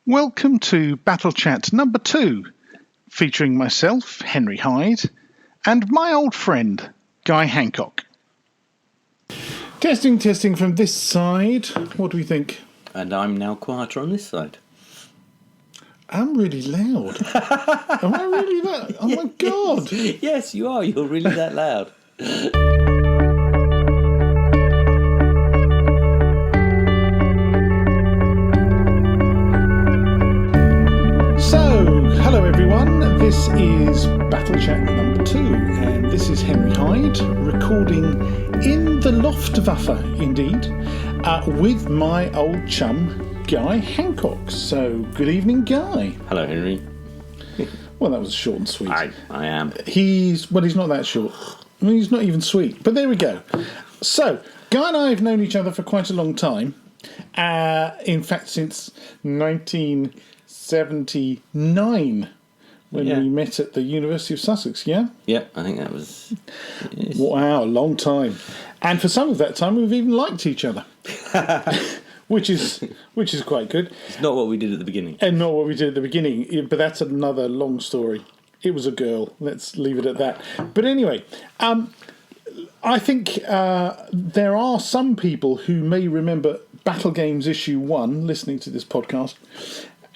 Welcome to Battlechat number 2, featuring myself, Henry Hyde, and my old friend, Guy Hancock. Testing from this side. What do we think? And I'm now quieter on this side. I'm really loud. Am I really loud? Oh my God. Yes, you are. You're really that loud. Hello everyone, this is Battlechat number 2, and this is Henry Hyde recording in the Luftwaffe, indeed, with my old chum, Guy Hancock. So, good evening, Guy. Hello, Henry. Well, that was short and sweet. I am. He's not that short. I mean, he's not even sweet, but there we go. So, Guy and I have known each other for quite a long time. In fact, since 1979, when we met at the University of Sussex, yeah? Yeah, I think that was... Yes. Wow, a long time. And for some of that time, we've even liked each other, which is quite good. It's not what we did at the beginning. And not what we did at the beginning, but that's another long story. It was a girl, let's leave it at that. But anyway, I think there are some people who may remember Battlegames issue 1, listening to this podcast,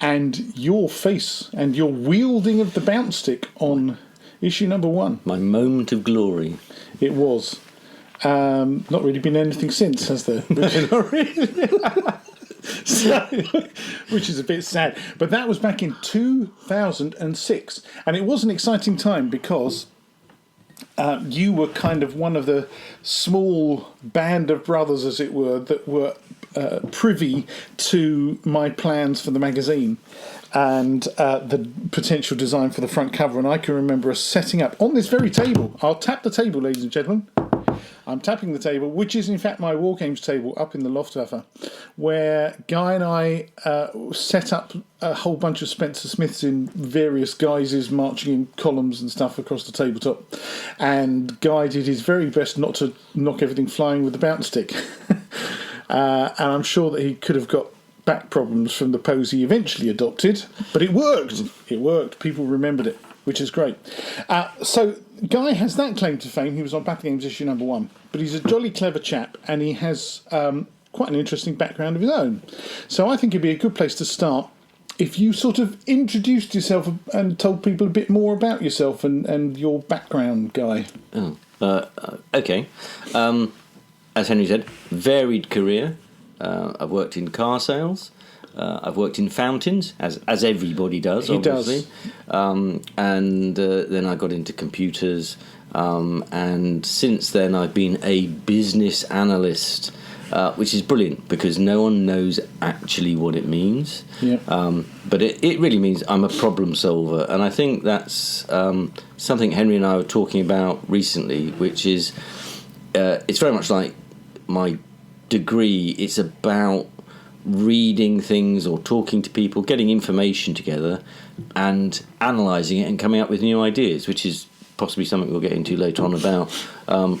and your face and your wielding of the bounce stick on issue number 1. My moment of glory. It was. Not really been anything since, has there? Not really. So, which is a bit sad. But that was back in 2006. And it was an exciting time because you were kind of one of the small band of brothers, as it were, that were privy to my plans for the magazine and the potential design for the front cover. And I can remember us setting up on this very table. I'll tap the table, ladies and gentlemen. I'm tapping the table, which is in fact my wargames table up in the Luftwaffe, where Guy and I set up a whole bunch of Spencer Smiths in various guises, marching in columns and stuff across the tabletop. And Guy did his very best not to knock everything flying with the bounce stick. And I'm sure that he could have got back problems from the pose he eventually adopted, but it worked. It worked. People remembered it, which is great. So Guy has that claim to fame. He was on Battlegames issue number 1, but he's a jolly clever chap, and he has quite an interesting background of his own. So I think it'd be a good place to start if you sort of introduced yourself and told people a bit more about yourself and your background, Guy. Okay. As Henry said, varied career. I've worked in car sales. I've worked in fountains, as everybody does, obviously. And then I got into computers. And since then, I've been a business analyst, which is brilliant because no one knows actually what it means. Yeah. But it really means I'm a problem solver. And I think that's something Henry and I were talking about recently, which is it's very much like my degree. It's about reading things or talking to people, getting information together and analysing it and coming up with new ideas, which is possibly something we'll get into later on about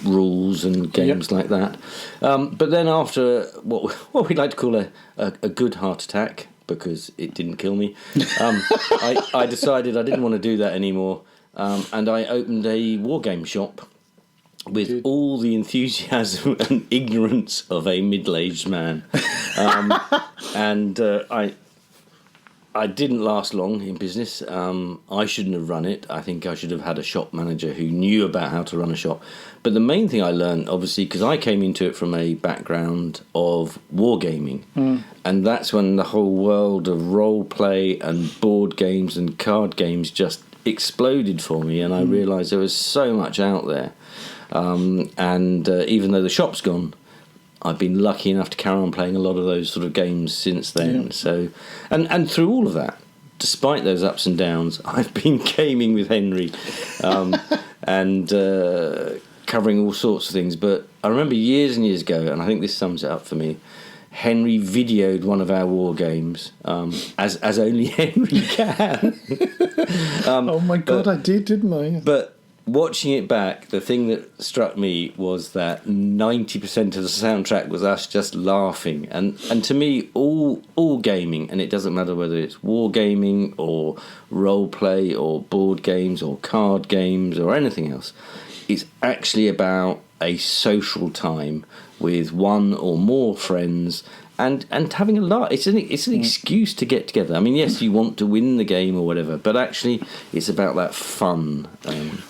rules and games like that. But then after what we'd like to call a good heart attack, because it didn't kill me, I decided I didn't want to do that anymore, and I opened a wargame shop with all the enthusiasm and ignorance of a middle-aged man. And I didn't last long in business. I shouldn't have run it. I think I should have had a shop manager who knew about how to run a shop. But the main thing I learned, obviously, because I came into it from a background of wargaming, and that's when the whole world of role play and board games and card games just exploded for me, and I realised there was so much out there. And even though the shop's gone, I've been lucky enough to carry on playing a lot of those sort of games since then. Yeah. So, and through all of that, despite those ups and downs, I've been gaming with Henry and covering all sorts of things. But I remember years and years ago, and I think this sums it up for me, Henry videoed one of our war games, as only Henry can. Oh my God, I did, didn't I? But watching it back, the thing that struck me was that 90% of the soundtrack was us just laughing. And to me, all gaming, and it doesn't matter whether it's wargaming or role play or board games or card games or anything else, it's actually about a social time with one or more friends and having a laugh. It's an excuse to get together. I mean, yes, you want to win the game or whatever, but actually it's about that fun.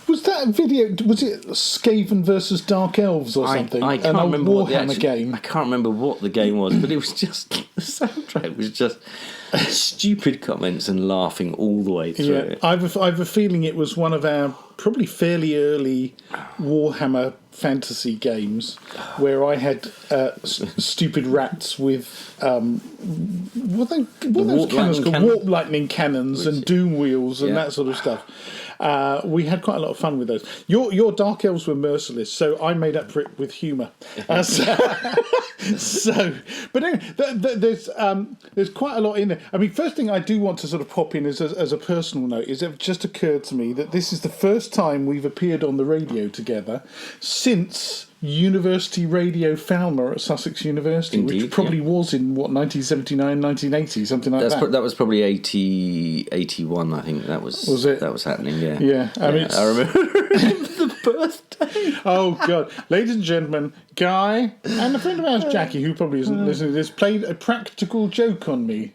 Was that a video? Was it Skaven versus Dark Elves or something? I can't remember what Warhammer game. I can't remember what the game was, but it was just the soundtrack was just stupid comments and laughing all the way through it. I have a feeling it was one of our probably fairly early Warhammer fantasy games where I had stupid rats with what are those cannons called? Warp lightning cannons and doom wheels and that sort of stuff. We had quite a lot of fun with those. Your Dark Elves were merciless, so I made up for it with humour. But anyway, there's quite a lot in there. I mean, first thing I do want to sort of pop in as a personal note is it just occurred to me that this is the first time we've appeared on the radio together since University Radio Falmer at Sussex University, which probably was in, 1979, 1980, something like that. That was probably 81, I think. That was it? That was happening, yeah. Yeah, I remember the birthday. Oh, God. Ladies and gentlemen, Guy, and a friend of ours, Jackie, who probably isn't listening to this, played a practical joke on me.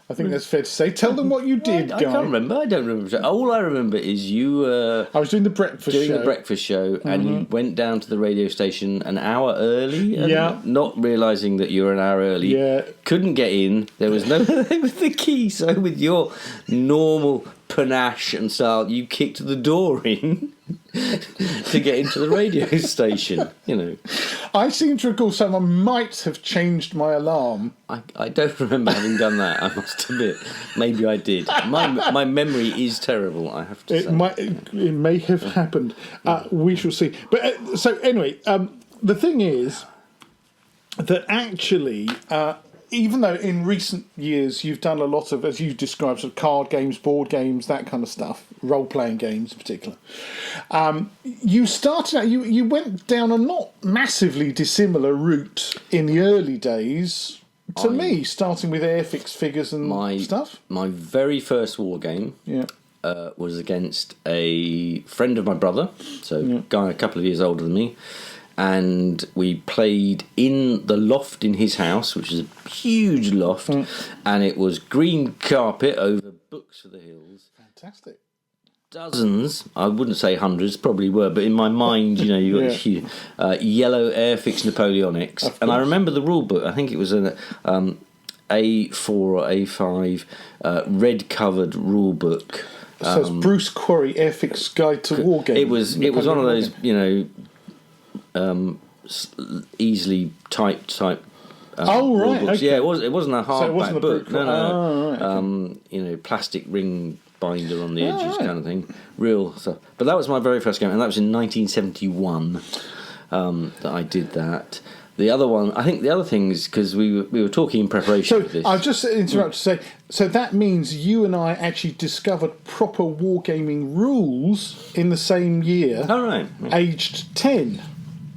I think that's fair to say. Tell them what you did, Guy. I can't remember. I don't remember. All I remember is you... I was doing the breakfast show. And you went down to the radio station an hour early. Not realising that you were an hour early. Yeah. Couldn't get in. There was no with the key. So with your normal panache and style, you kicked the door in to get into the radio station, you know. I seem to recall someone might have changed my alarm. I don't remember having done that, I must admit. Maybe I did. My memory is terrible, I have to say. It may have happened. We shall see. But so anyway, the thing is that actually... even though in recent years you've done a lot of, as you described, sort of card games, board games, that kind of stuff, role-playing games in particular, you started out, you went down a not massively dissimilar route in the early days to me, starting with Airfix figures and stuff. My very first war game was against a friend of my brother, so a guy a couple of years older than me. And we played in the loft in his house, which is a huge loft, and it was green carpet over books for the hills. Fantastic. Dozens, I wouldn't say hundreds, probably were, but in my mind, you know, you got yellow Airfix Napoleonics. And I remember the rule book, I think it was an A4 or A5 red-covered rule book. So it's Bruce Quarry, Airfix Guide to Wargaming. It was one of those, you know... easily typed right, books. okay. Yeah, it wasn't a hardback book. No. Right, okay. You know, plastic ring binder on the edges, kind of thing. Real stuff. But that was my very first game, and that was in 1971 that I did that. The other one, I think the other thing is because we were talking in preparation for this. I'll just interrupt to say, so that means you and I actually discovered proper wargaming rules in the same year. Oh, right. Yeah. Aged 10.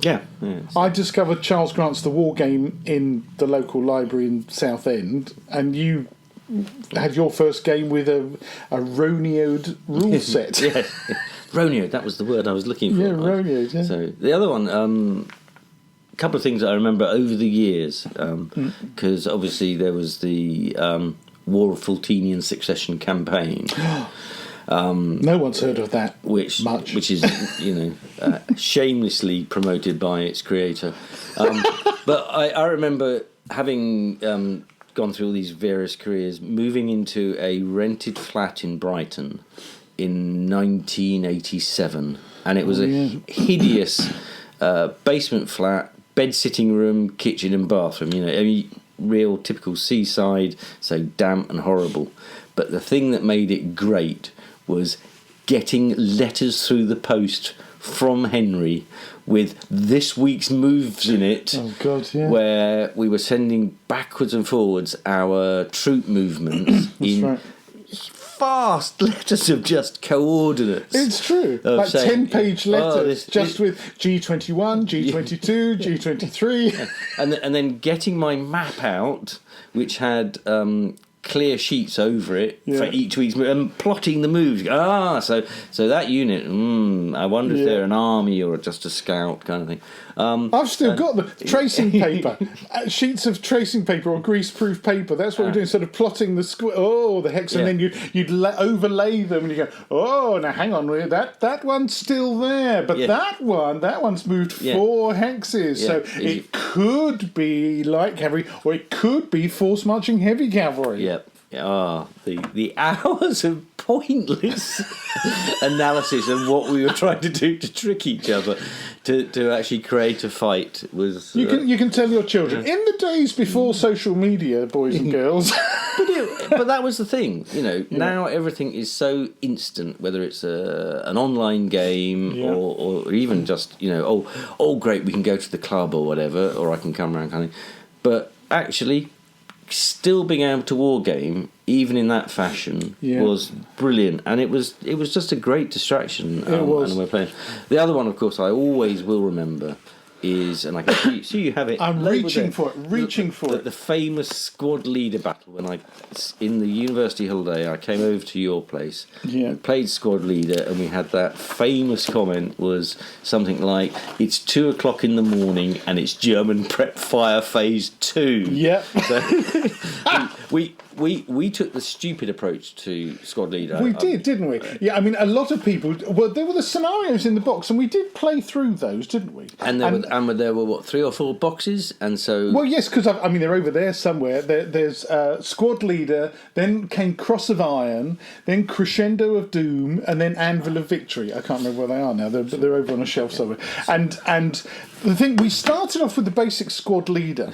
Yeah. I discovered Charles Grant's The War Game in the local library in Southend, and you had your first game with a Ronioed rule set. Yeah. Ronioed, that was the word I was looking for. Yeah, Ronioed, yeah. So the other one, a couple of things that I remember over the years, because obviously there was the War of Fultinian Succession campaign. No one's heard of that which is, you know, shamelessly promoted by its creator. But I remember having gone through all these various careers, moving into a rented flat in Brighton in 1987, and it was a hideous basement flat, bed, sitting room, kitchen and bathroom, you know, I mean, real typical seaside, so damp and horrible. But the thing that made it great was getting letters through the post from Henry with this week's moves in it. Oh, God, yeah. Where we were sending backwards and forwards our troop movements in vast letters of just coordinates. It's true. Like saying, 10-page letters, this, with G21, G22, G23. And then getting my map out, which had clear sheets over it for each week's move, and plotting the moves. So that unit, I wonder if they're an army or just a scout kind of thing. I've still got the tracing paper, sheets of tracing paper or greaseproof paper. That's what we're doing, sort of plotting the hex, and then you'd overlay them, and you go, now hang on, that one's still there, but that one's moved 4 hexes, so it could be light cavalry, or it could be force marching heavy cavalry. Yep. The hours of pointless analysis of what we were trying to do to trick each other to actually create a fight was... You can tell your children, in the days before social media, boys and girls... But that was the thing, now everything is so instant, whether it's an online game or even just, great, we can go to the club or whatever, or I can come around kind of thing. But actually... still being able to wargame, even in that fashion, was brilliant, and it was just a great distraction. It was. And we're playing. The other one, of course, I always will remember is, and I can see you have it. I'm reaching for it. The famous squad leader battle when in the university holiday, I came over to your place. Yeah. We played squad leader, and we had that famous comment was something like, "It's 2:00 in the morning, and it's German prep fire phase 2." Yeah. So we took the stupid approach to squad leader. We did, didn't we? Yeah, I mean, a lot of people... Well, there were the scenarios in the box, and we did play through those, didn't we? And there were what, 3 or 4 boxes, and so... Well, yes, because, they're over there somewhere. There's Squad Leader, then came Cross of Iron, then Crescendo of Doom, and then Anvil of Victory. I can't remember where they are now, but they're over on a shelf somewhere. And the thing, we started off with the basic Squad Leader,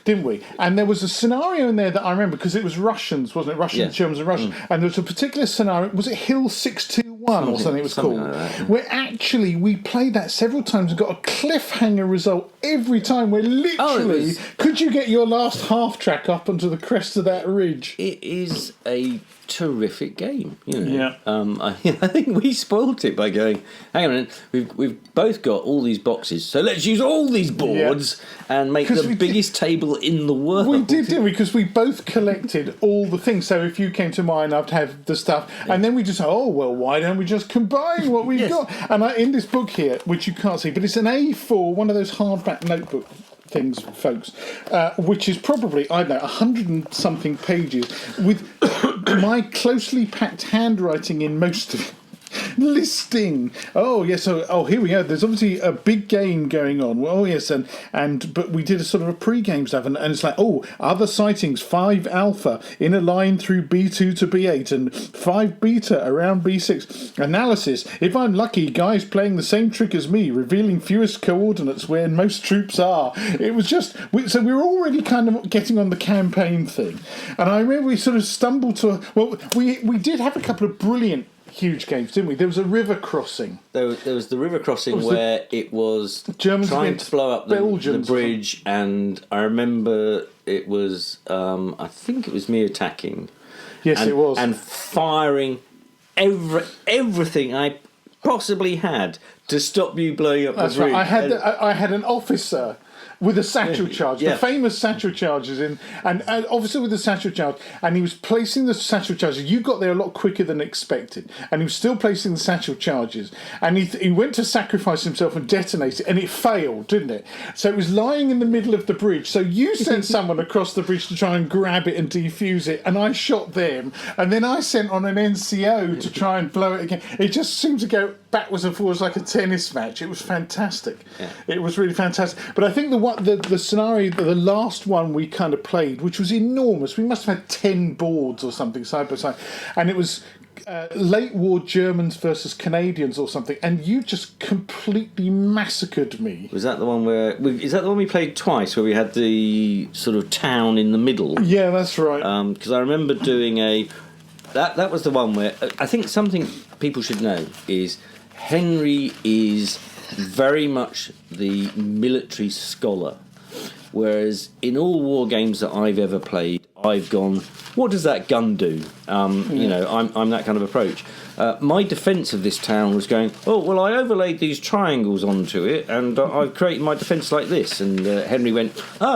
didn't we? And there was a scenario in there that I remember, because it was Russians, wasn't it? Russians, Germans and Russians. And there was a particular scenario, was it Hill 621 or something it was called? Like that. Where actually we played that several times and got a cliffhanger result every time, where literally, could you get your last half track up onto the crest of that ridge? It is a terrific game, Yeah. I think we spoilt it by going, hang on a minute, we've both got all these boxes, so let's use all these boards and make the biggest table in the world. We did, didn't we? Because we both collected all the things. So if you came to mine, I'd have the stuff. And then we just, why don't we just combine what we've got? And in this book here, which you can't see, but it's an A4, one of those hardback notebook things, folks, which is probably, 100 and something pages, with my closely packed handwriting in most of it. Listing. Here we go. There's obviously a big game going on. But we did a sort of a pre-game stuff, and it's like, other sightings, 5 alpha in a line through B2 to B8 and 5 beta around B6. Analysis. If I'm lucky, guys playing the same trick as me, revealing fewest coordinates where most troops are. It was just, so we were already kind of getting on the campaign thing. And I remember we sort of stumbled to, we did have a couple of brilliant huge games, didn't we? There was a river crossing. There was the river crossing where it was Germans trying to blow up the bridge, and I remember it was, I think it was me attacking. Yes, it was. And firing everything I possibly had to stop you blowing up the bridge. Right. I had an officer with a satchel charge, the famous satchel charges and obviously with the satchel charge, and he was placing the satchel charges. You got there a lot quicker than expected, and he was still placing the satchel charges, and he went to sacrifice himself and detonate it, and it failed, didn't it? So it was lying in the middle of the bridge. So you sent someone across the bridge to try and grab it and defuse it, and I shot them, and then I sent on an NCO to try and blow it again. It just seemed to go backwards and forwards like a tennis match. It was fantastic. It was really fantastic. But I think the scenario, the last one we kind of played, which was enormous, we must have had 10 boards or something side by side, and it was late war Germans versus Canadians or something, and you just completely massacred me. Was that the one is that the one we played twice, where we had the sort of town in the middle? Yeah, that's right. Because I remember doing that was the one where I think something people should know is Henry is very much the military scholar, whereas in all war games that I've ever played, I've gone, what does that gun do? You know, I'm that kind of approach. My defence of this town was going, oh, well, I overlaid these triangles onto it, and I've created my defence like this. And Henry went,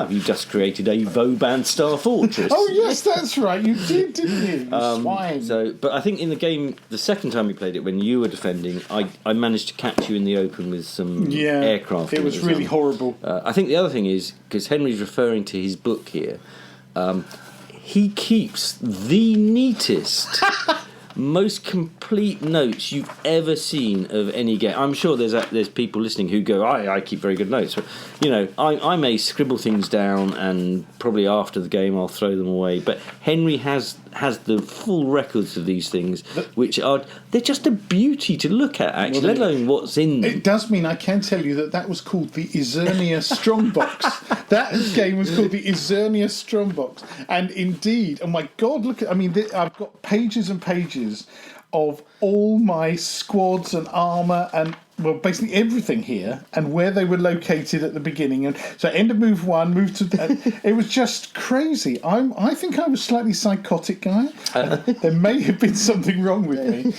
you've just created a Vauban-style fortress. Oh, yes, that's right. You did, didn't you? You swine. But I think in the game, the second time we played it, when you were defending, I managed to catch you in the open with some aircraft. It was really horrible. I think the other thing is, because Henry's referring to his book here, he keeps the neatest, most complete notes you've ever seen of any game. I'm sure there's people listening who go, I keep very good notes. But, you know, I may scribble things down, and probably after the game I'll throw them away. But Henry has the full records of these things, which they're just a beauty to look at, actually, let alone what's in them. It does mean I can tell you that was called the Isernia Strongbox. That game was called the Isernia Strongbox. And indeed, oh my God, look at, I mean, I've got pages and pages of all my squads and armour and, well, basically everything here, and where they were located at the beginning. And so end of move 1, move to... it was just crazy. I think I was slightly psychotic, Guy. There may have been something wrong with me.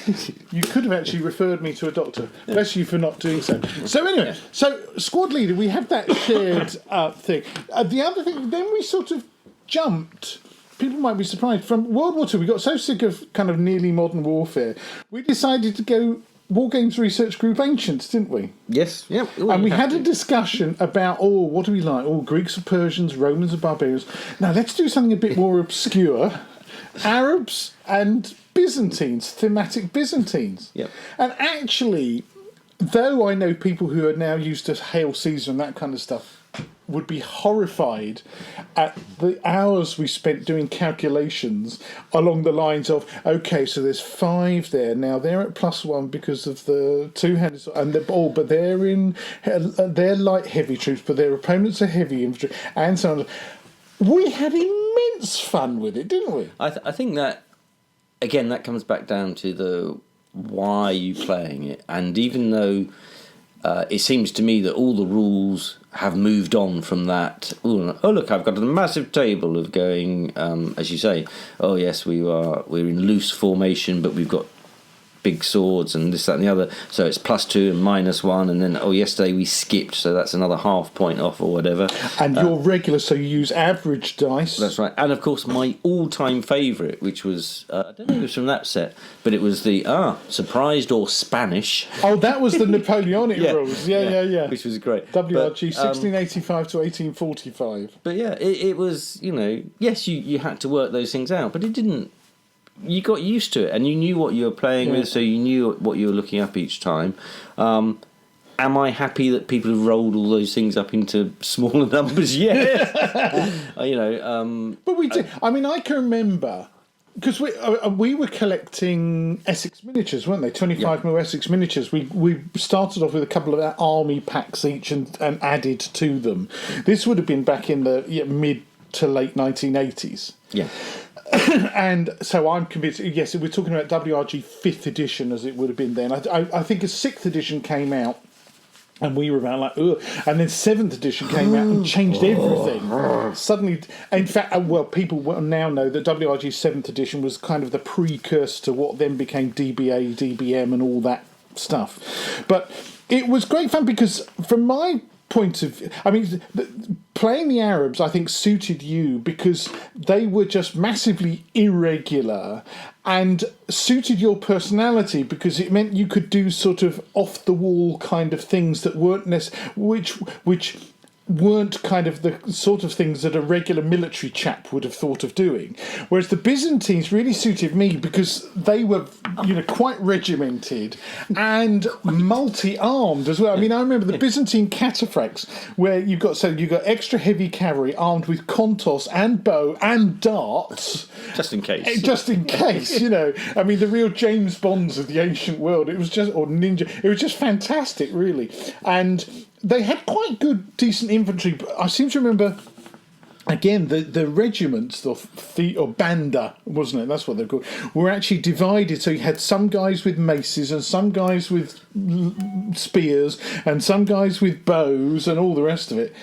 You could have actually referred me to a doctor. Bless you for not doing so. So anyway, so squad leader, we have that shared thing. The other thing, then we sort of jumped... People might be surprised. From World War II, we got so sick of kind of nearly modern warfare, we decided to go Wargames Research Group Ancients, didn't we? Yes, yeah. And we had a discussion about, what do we like? Greeks or Persians, Romans or barbarians. Now, let's do something a bit more obscure. Arabs and Byzantines, thematic Byzantines. Yep. And actually, though I know people who are now used to Hail Caesar and that kind of stuff, would be horrified at the hours we spent doing calculations along the lines of, okay, so there's 5 there. Now they're at +1 because of the two-handed, and but they're light heavy troops, but their opponents are heavy infantry, and so on. We had immense fun with it, didn't we? I think that, again, that comes back down to the why are you playing it, and even though it seems to me that all the rules have moved on from that. Oh look, I've got a massive table of going, as you say. Oh yes, we're in loose formation, but we've got big swords and this, that, and the other. So it's +2 and -1, and then yesterday we skipped, so that's another half point off or whatever. And you're regular, so you use average dice. That's right. And of course, my all-time favourite, which was I don't know if it was from that set, but it was the surprised or Spanish. Oh, that was the Napoleonic rules. Yeah. Which was great. WRG 1685 to 1845. But yeah, it was, you know, yes, you had to work those things out, but it didn't. You got used to it, and you knew what you were playing with, so you knew what you were looking up each time. Am I happy that people have rolled all those things up into smaller numbers? Yes. You know. But we did. I mean, I can remember, because we were collecting Essex miniatures, weren't they? 25mm Essex miniatures. We started off with a couple of army packs each and added to them. This would have been back in the mid to late 1980s. Yeah. And so I'm convinced, yes, we're talking about WRG 5th edition as it would have been then. I think a 6th edition came out and we were about like, ugh. And then 7th edition came out and changed everything. Suddenly, in fact, people now know that WRG 7th edition was kind of the precursor to what then became DBA, DBM and all that stuff. But it was great fun because from my point of view, I mean, playing the Arabs, I think, suited you because they were just massively irregular and suited your personality because it meant you could do sort of off-the-wall kind of things that weren't which weren't kind of the sort of things that a regular military chap would have thought of doing. Whereas the Byzantines really suited me because they were, quite regimented and multi-armed as well. I mean, I remember the Byzantine cataphracts where you got extra heavy cavalry armed with kontos and bow and darts. Just in case. I mean, the real James Bonds of the ancient world. It was just, or ninja. It was just fantastic, really. And they had quite good, decent infantry. But I seem to remember again, the regiments, or banda, wasn't it? That's what they're called, were actually divided. So you had some guys with maces and some guys with spears and some guys with bows and all the rest of it.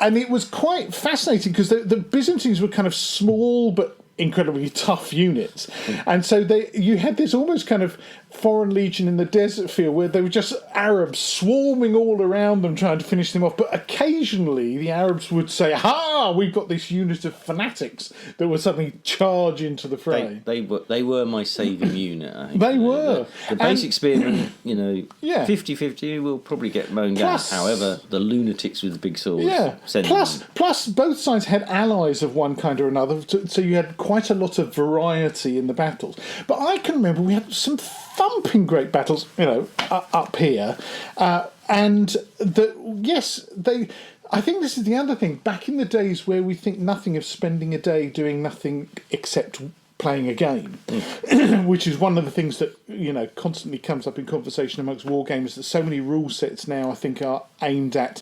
And it was quite fascinating because the Byzantines were kind of small but incredibly tough units, and so you had this almost kind of foreign legion in the desert field where they were just Arabs swarming all around them trying to finish them off. But occasionally the Arabs would say, "Ha! We've got this unit of fanatics that would suddenly charge into the fray." They were my saving unit. I think. They were. The basic spearmen, 50-50 will probably get mown down. Plus- However, the lunatics with the big swords. Yeah. send Plus, both sides had allies of one kind or another, so you had quite a lot of variety in the battles. But I can remember we had some thumping great battles, up here, and I think this is the other thing. Back in the days where we think nothing of spending a day doing nothing except playing a game, which is one of the things that constantly comes up in conversation amongst wargamers. That so many rule sets now, I think, are aimed at.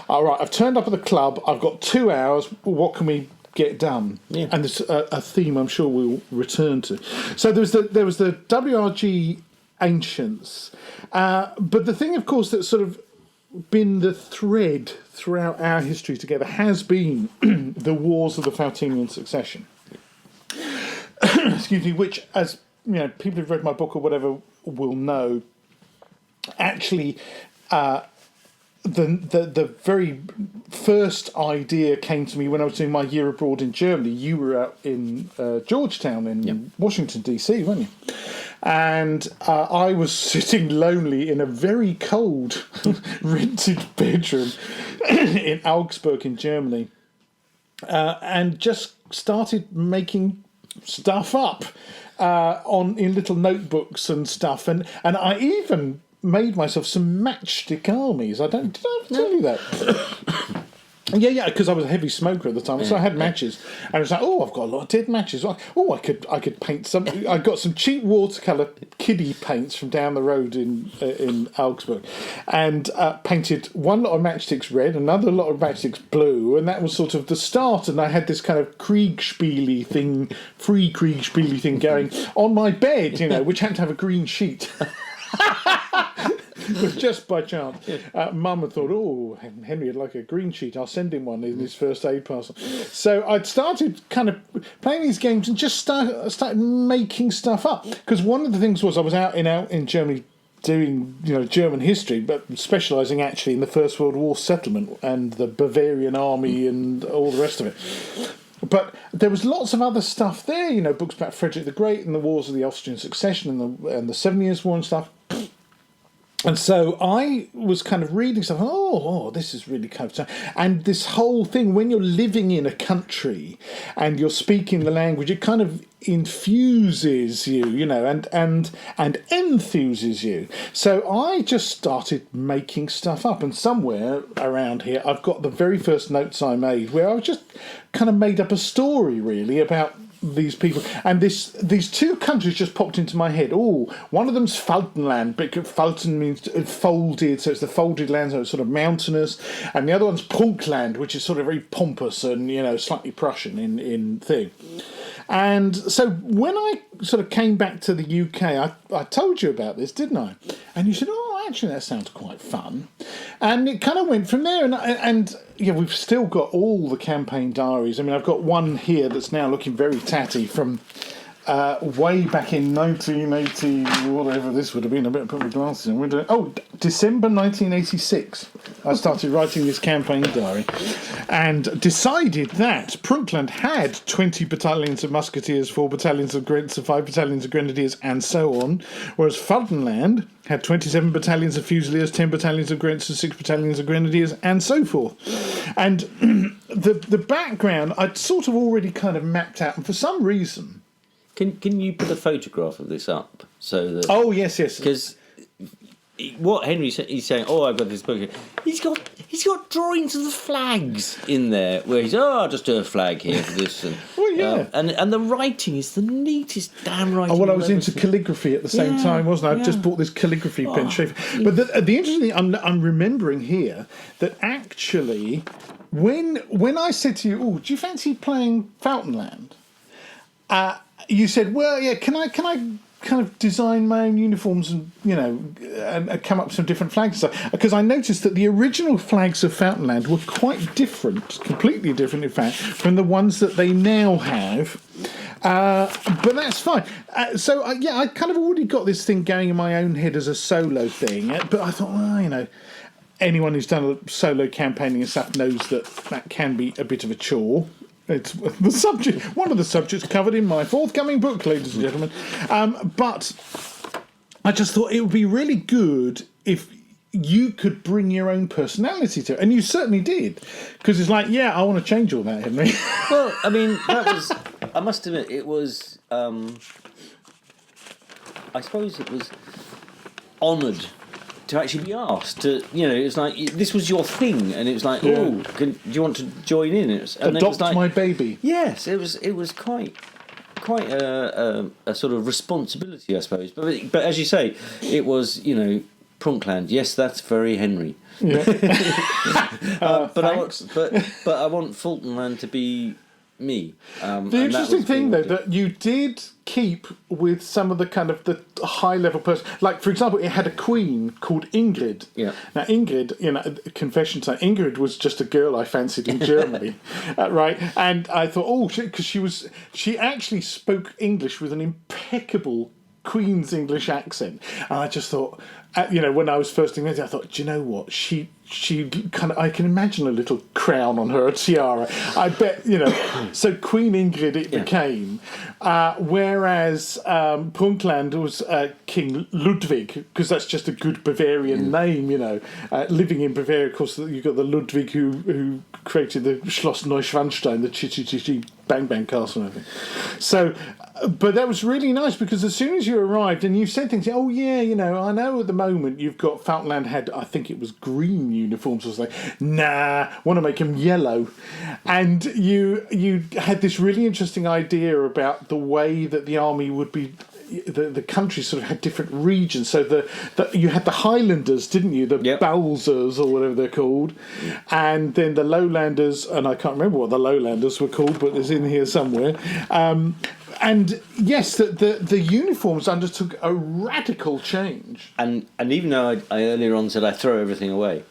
All right, I've turned up at the club. I've got 2 hours. What can we get done? Yeah. And there's a theme I'm sure we'll return to. So there was the WRG Ancients, but the thing, of course, that's sort of been the thread throughout our history together has been the Wars of the Faustinian Succession. Excuse me, which, as people who've read my book or whatever will know, actually. The very first idea came to me when I was doing my year abroad in Germany. You were out in Georgetown in Washington, D.C., weren't you? And I was sitting lonely in a very cold rented bedroom in Augsburg in Germany, and just started making stuff up in little notebooks and stuff. And I even made myself some matchstick armies. Did I ever tell you that? Yeah, because I was a heavy smoker at the time, so I had matches, and I was like, "Oh, I've got a lot of dead matches. Oh, I could paint some." I got some cheap watercolor kiddie paints from down the road in Augsburg, and painted one lot of matchsticks red, another lot of matchsticks blue, and that was sort of the start. And I had this kind of Kriegspiele thing, free Kriegspiele thing going on my bed, which happened to have a green sheet. Just by chance. Mum had thought, oh, Henry would like a green sheet. I'll send him one in his first aid parcel. So I'd started kind of playing these games and just started making stuff up. Because one of the things was I was out in Germany doing German history, but specialising actually in the First World War settlement and the Bavarian army and all the rest of it. But there was lots of other stuff there, books about Frederick the Great and the Wars of the Austrian Succession and the 7 Years' War and stuff. And so I was kind of reading stuff. Oh, this is really kind of... And this whole thing, when you're living in a country and you're speaking the language, it kind of infuses you, and enthuses you. So I just started making stuff up. And somewhere around here, I've got the very first notes I made where I just kind of made up a story, really, about these people, and these two countries just popped into my head. Oh, one of them's Faltenland, but Falten means folded, so it's the folded land, so it's sort of mountainous, and the other one's Prunkland, which is sort of very pompous and slightly Prussian in thing. And so when I sort of came back to the UK, I told you about this, didn't I? And you said, oh, actually, that sounds quite fun. And it kind of went from there. And we've still got all the campaign diaries. I mean, I've got one here that's now looking very tatty from way back in 1980, whatever this would have been. I better put my glasses in. December 1986. I started writing this campaign diary and decided that Prunkland had 20 battalions of musketeers, 4 battalions of Grents, 5 battalions of grenadiers, and so on, whereas Faltenland had 27 battalions of fusiliers, 10 battalions of Grents, and 6 battalions of grenadiers, and so forth. And the background I'd sort of already kind of mapped out, and for some reason... Can you put a photograph of this up so that? Oh yes. Because what Henry said, he's saying, oh, I've got this book. He's got drawings of the flags in there where he's I'll just do a flag here for this. And, well, yeah. And the writing is the neatest damn writing. Oh, well, I was into calligraphy at the same time, wasn't I? I've just bought this calligraphy pen. But the interesting thing, I'm remembering here that actually when I said to you, "Oh, do you fancy playing Fountainland?" You said, "Well, yeah. Can I kind of design my own uniforms and and come up with some different flags and stuff?" Because I noticed that the original flags of Fountainland were quite different, completely different, in fact, from the ones that they now have. But that's fine. I kind of already got this thing going in my own head as a solo thing. But I thought, well, anyone who's done a solo campaigning and stuff knows that can be a bit of a chore. It's the subject, one of the subjects covered in my forthcoming book, ladies and gentlemen. But I just thought it would be really good if you could bring your own personality to it, and you certainly did, because it's like, yeah, I want to change all that, Henry. Well, I mean, that was. I must admit, it was. I suppose it was honoured to actually be asked to. It was like this was your thing, and it was like, do you want to join in? And Adopt it was like, my baby. Yes, it was quite a sort of responsibility, I suppose. But as you say, it was Prunkland. Yes, that's very Henry. Yeah. But I want Fultonland to be me. The interesting thing, though, that you did keep with some of the kind of the high-level person, like for example, it had a queen called Ingrid. Yeah. Now Ingrid, confession time, Ingrid was just a girl I fancied in Germany, right? And I thought, because she actually spoke English with an impeccable Queen's English accent, and I just thought, when I was first thinking, I thought, do you know what? She kind of, I can imagine a little crown on her, a tiara. I bet, so Queen Ingrid it became, whereas Prunkland was King Ludwig, because that's just a good Bavarian name, living in Bavaria. Of course, you've got the Ludwig who created the Schloss Neuschwanstein, the Chi Bang Bang Castle and everything. So, but that was really nice, because as soon as you arrived and you said things, oh yeah, I know at the moment you've got Fountainland had, I think it was green uniforms. I was like, nah, want to make them yellow. And you had this really interesting idea about the way that the army would be. The country sort of had different regions. So you had the Highlanders, didn't you? The Balzers or whatever they're called, and then the Lowlanders, and I can't remember what the Lowlanders were called, but it's in here somewhere. And yes, the uniforms undertook a radical change. And even though I earlier on said I throw everything away,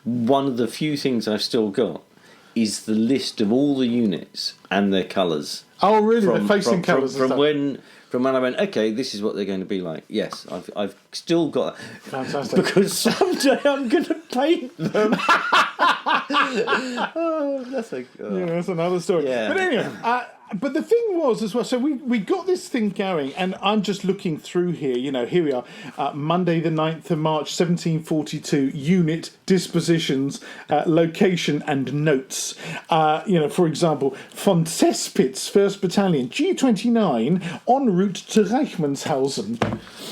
one of the few things I've still got is the list of all the units and their colours. Oh, really? The facing colours and stuff. From when I went, okay, this is what they're going to be like. Yes, I've still got that. Fantastic. Because someday I'm going to paint them. That's another story. Yeah. But anyway, but the thing was as well, so we got this thing going, and I'm just looking through here, here we are, Monday the 9th of March, 1742, unit, dispositions, location and notes. For example, von Cesspitz, 1st Battalion, G29, en route to Reichmannshausen,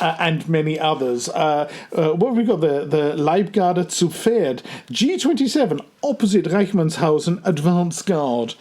and many others. What have we got there? The Leibgarde zu Pferd, G27, opposite Reichmannshausen, advance guard.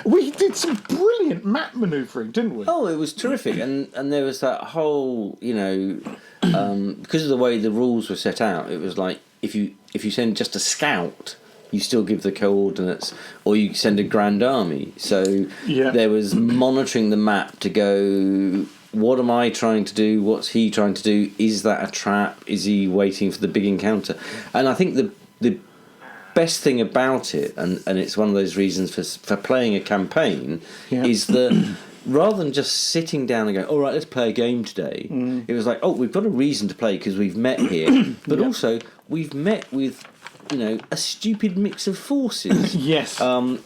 We did some brilliant map manoeuvring, didn't we? Oh, it was terrific, and there was that whole, because of the way the rules were set out, it was like if you send just a scout, you still give the coordinates, or you send a grand army. So there was monitoring the map to go, what am I trying to do? What's he trying to do? Is that a trap? Is he waiting for the big encounter? And I think the best thing about it, and it's one of those reasons for playing a campaign, is that rather than just sitting down and going, all right, let's play a game today, it was like, oh, we've got a reason to play because we've met here, but also we've met with a stupid mix of forces. Yes. And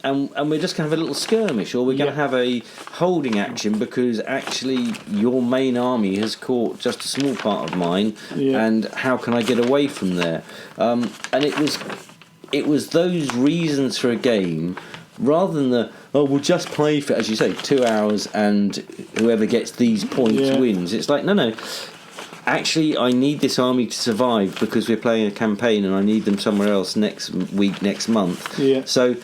we're just going to have a little skirmish, or we're going to have a holding action because actually your main army has caught just a small part of mine, and how can I get away from there? And it was those reasons for a game, rather than we'll just play for, as you say, 2 hours and whoever gets these points wins. It's like, no. Actually, I need this army to survive because we're playing a campaign and I need them somewhere else next week, next month. Yeah. So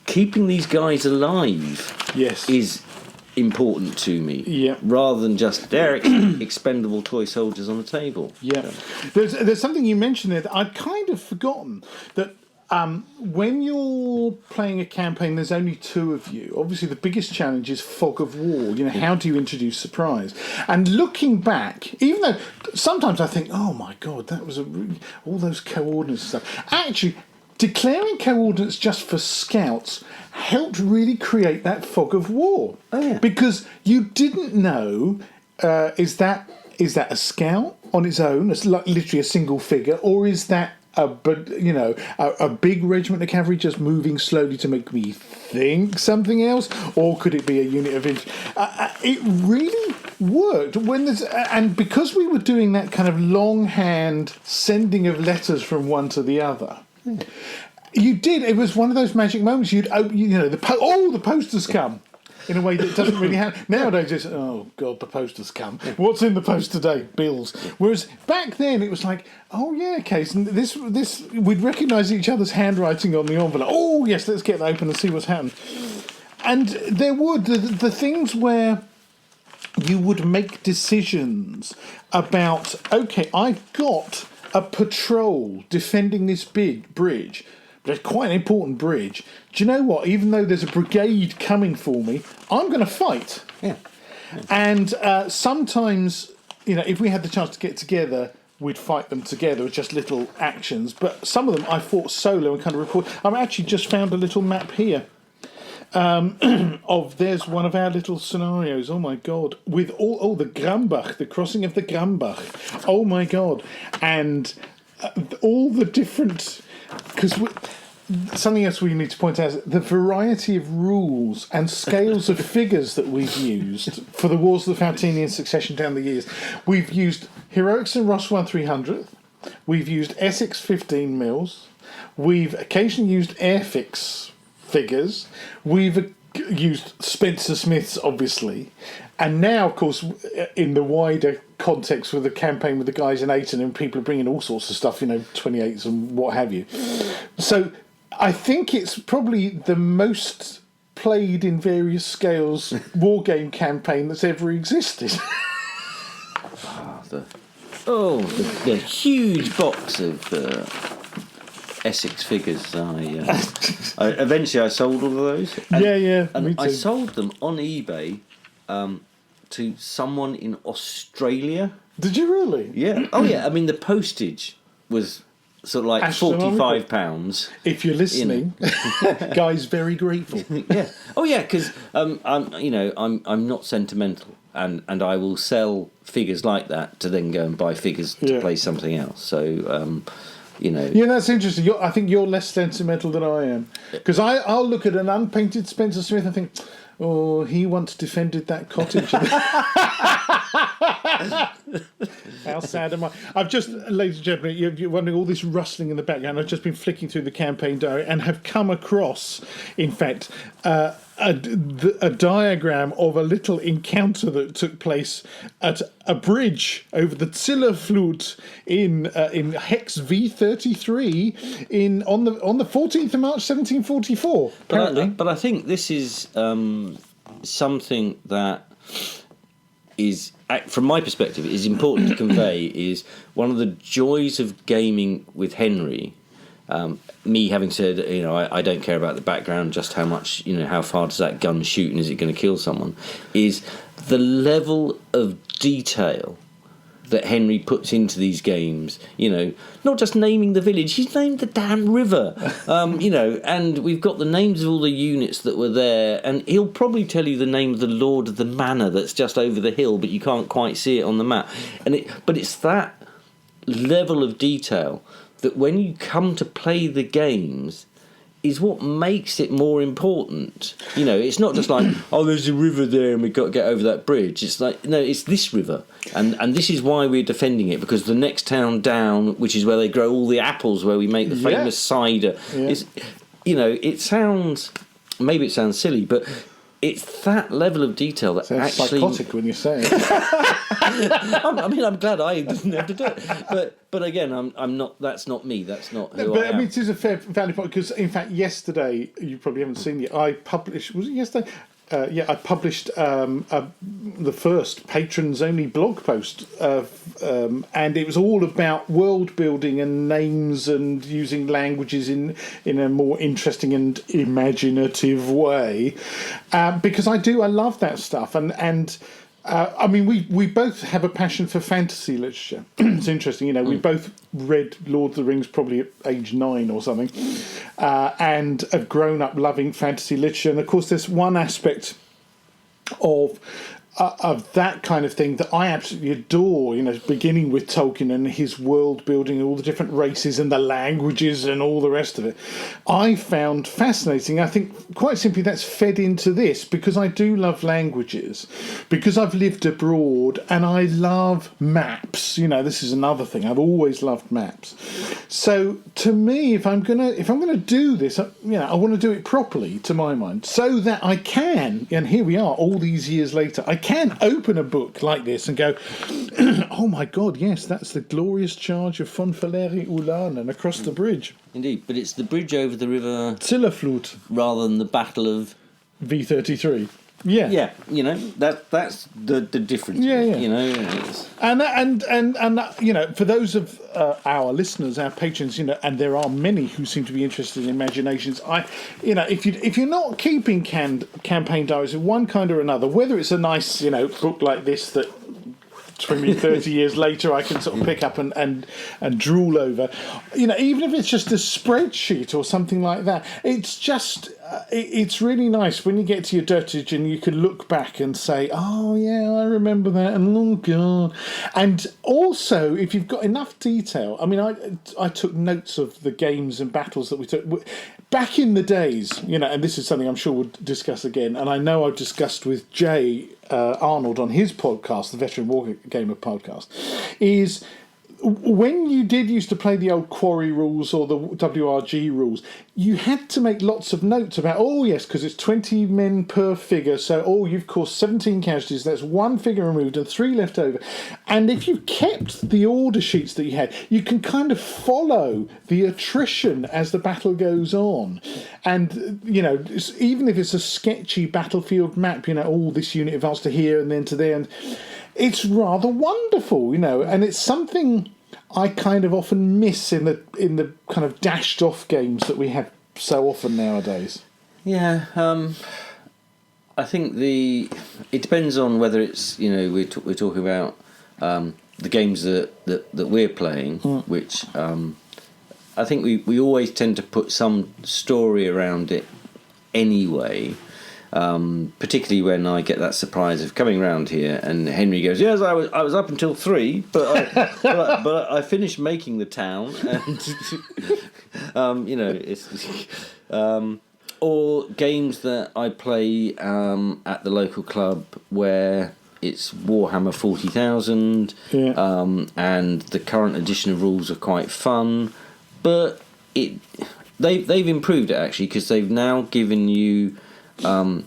keeping these guys alive is important to me, rather than just they're expendable toy soldiers on the table. Yeah. There's something you mentioned there that I'd kind of forgotten, that When you're playing a campaign, there's only two of you. Obviously, the biggest challenge is fog of war. How do you introduce surprise? And looking back, even though sometimes I think, oh my God, that was all those coordinates and stuff. Actually, declaring coordinates just for scouts helped really create that fog of war. Oh, yeah. Because you didn't know, is that a scout on its own, it's like literally a single figure, or is that a big regiment of cavalry just moving slowly to make me think something else, or could it be a unit of infantry? It really worked and because we were doing that kind of longhand sending of letters from one to the other. You did. It was one of those magic moments. You'd open, the posters come. In a way that doesn't really happen. Nowadays it's, oh God, the poster's come. What's in the post today? Bills. Whereas back then it was like, oh yeah, okay, so this we'd recognise each other's handwriting on the envelope. Oh yes, let's get that open and see what's happened. And there would, the things where you would make decisions about, okay, I've got a patrol defending this big bridge. It's quite an important bridge. Do you know what? Even though there's a brigade coming for me, I'm going to fight. Yeah. And sometimes, if we had the chance to get together, we'd fight them together with just little actions. But some of them I fought solo and kind of report. I've actually just found a little map here there's one of our little scenarios. Oh my God. With all the Grambach, the crossing of the Grambach. Oh my God. And all the different... Because something else we need to point out is the variety of rules and scales of figures that we've used for the Wars of the Fauntinian Succession down the years. We've used Heroics and Ross 1/300. We've used Essex 15 mils. We've occasionally used Airfix figures. We've used Spencer Smiths, obviously. And now, of course, in the wider context with the campaign with the guys in Ayton, and people are bringing all sorts of stuff, 28s and what have you. So I think it's probably the most played in various scales wargame campaign that's ever existed. The huge box of Essex figures. Eventually I sold all of those. And me too. I sold them on eBay to someone in Australia. Did you really? Yeah. Oh yeah. I mean, the postage was sort of like £45. If you're listening, Guy's very grateful. Yeah. Oh yeah, because I'm not sentimental, and I will sell figures like that to then go and buy figures to play something else. So. Yeah, that's interesting. I think you're less sentimental than I am, because I'll look at an unpainted Spencer Smith and think, oh, he once defended that cottage. How sad am I? I've just, ladies and gentlemen, you're wondering all this rustling in the background. I've just been flicking through the campaign diary and have come across, in fact, a diagram of a little encounter that took place at a bridge over the Zillerflut in Hex V33 on the 14th of March 1744. Apparently, but I think this is something that is, from my perspective, is important to convey. Is one of the joys of gaming with Henry. Me having said, I don't care about the background, just how much, how far does that gun shoot and is it going to kill someone, is the level of detail that Henry puts into these games. Not just naming the village, he's named the damn river. And we've got the names of all the units that were there, and he'll probably tell you the name of the lord of the manor that's just over the hill, but you can't quite see it on the map. But it's that level of detail that when you come to play the games is what makes it more important. It's not just like, oh, there's a river there and we've got to get over that bridge. It's like, no, it's this river. And this is why we're defending it, because the next town down, which is where they grow all the apples, where we make the famous cider, is, it sounds silly, but it's that level of detail that sounds actually psychotic when you say it. I'm glad I didn't have to do it. But again, I'm not. That's not me. That's not who I am. I mean, it is a fair valid point, because in fact, yesterday, you probably haven't seen it. I published. Was it yesterday? I published the first patrons only blog post and it was all about world building and names and using languages in a more interesting and imaginative way, because I love that stuff, and I mean, we both have a passion for fantasy literature. It's interesting, we both read Lord of the Rings probably at age 9 or something, and have grown up loving fantasy literature. And of course, there's one aspect of that kind of thing that I absolutely adore, beginning with Tolkien and his world building, all the different races and the languages and all the rest of it, I found fascinating. I think quite simply that's fed into this because I do love languages, because I've lived abroad and I love maps. This is another thing. I've always loved maps. So to me, if I'm gonna do this, I want to do it properly, to my mind, so that I can. And here we are, all these years later, I can open a book like this and go, oh my God, yes, that's the glorious charge of Fonfalleri-Ulanen across the bridge. Indeed, but it's the bridge over the river Zillaflut, rather than the Battle of V33. Yeah, that's the difference. Yeah. And for those of our listeners, our patrons, and there are many who seem to be interested in imaginations. If you're not keeping campaign diaries of one kind or another, whether it's a nice book like this that 20, 30 years later I can sort of pick up and drool over, even if it's just a spreadsheet or something like that, it's just it's really nice when you get to your dotage and you can look back and say, oh yeah, I remember that, and oh God. And also, if you've got enough detail, I took notes of the games and battles that we took back in the days, and this is something I'm sure we'll discuss again, and I know I've discussed with Jay Arnold on his podcast, the Veteran Wargamer podcast, is when you used to play the old Quarry rules or the WRG rules, you had to make lots of notes about, oh yes, because it's 20 men per figure, so you've caused 17 casualties, that's 1 figure removed and 3 left over. And if you kept the order sheets that you had, you can kind of follow the attrition as the battle goes on. And, even if it's a sketchy battlefield map, this unit advanced to here and then to there, and it's rather wonderful, and it's something I kind of often miss in the kind of dashed off games that we have so often nowadays. Yeah, I think it depends on whether it's we're talking about the games that we're playing, which I think we always tend to put some story around it anyway. Particularly when I get that surprise of coming round here and Henry goes, yes, I was up until 3, but I finished making the town, and it's or games that I play at the local club where it's Warhammer 40,000, and the current edition of rules are quite fun, but they've improved it actually, because they've now given you sort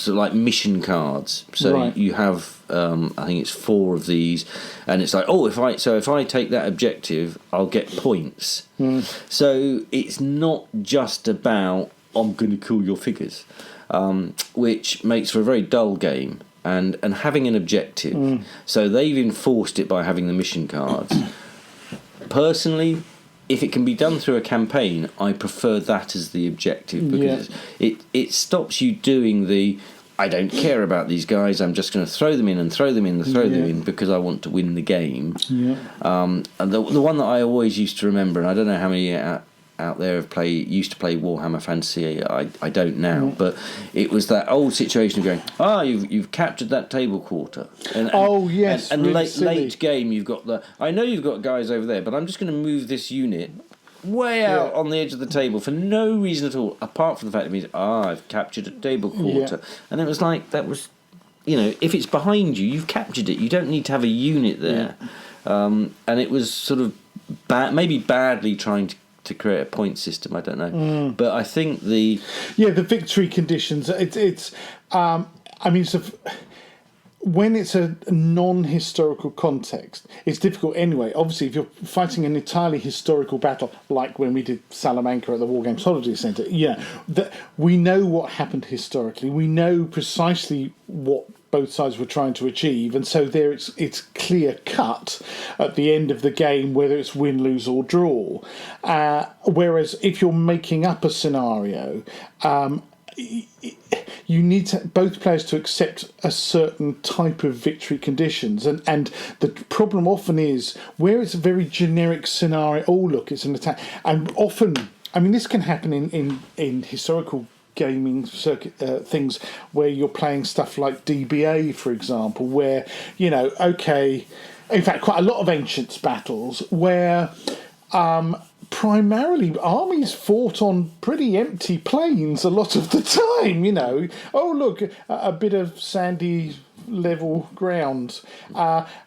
of like mission cards. So you have I think it's 4 of these, and it's like, if I take that objective, I'll get points. So it's not just about I'm going to kill your figures, which makes for a very dull game. And having an objective, so they've enforced it by having the mission cards. Personally, if it can be done through a campaign, I prefer that as the objective, because it stops you doing the I don't care about these guys, I'm just going to throw them in and throw them in and throw them in because I want to win the game. And the one that I always used to remember, and I don't know how many out there used to play Warhammer Fantasy, I don't now, but it was that old situation of going, you've captured that table quarter, and really late game you've got I know you've got guys over there, but I'm just going to move this unit way out on the edge of the table for no reason at all, apart from the fact it means I've captured a table quarter. And it was like, that was, if it's behind you, you've captured it, you don't need to have a unit there. And it was sort of maybe badly trying to create a point system, I don't know, but I think the victory conditions, it's when it's a non-historical context, it's difficult anyway. Obviously, if you're fighting an entirely historical battle, like when we did Salamanca at the Wargames Holiday Centre, we know what happened historically. We know precisely what both sides were trying to achieve, and so there it's clear cut at the end of the game whether it's win, lose, or draw. Whereas if you're making up a scenario, you need both players to accept a certain type of victory conditions, and the problem often is where it's a very generic scenario. Oh, look, it's an attack, and often, I mean, this can happen in historical gaming circuit things where you're playing stuff like DBA, for example, where okay, in fact, quite a lot of Ancients battles where. Primarily, armies fought on pretty empty plains a lot of the time, Oh, look, a bit of sandy level ground,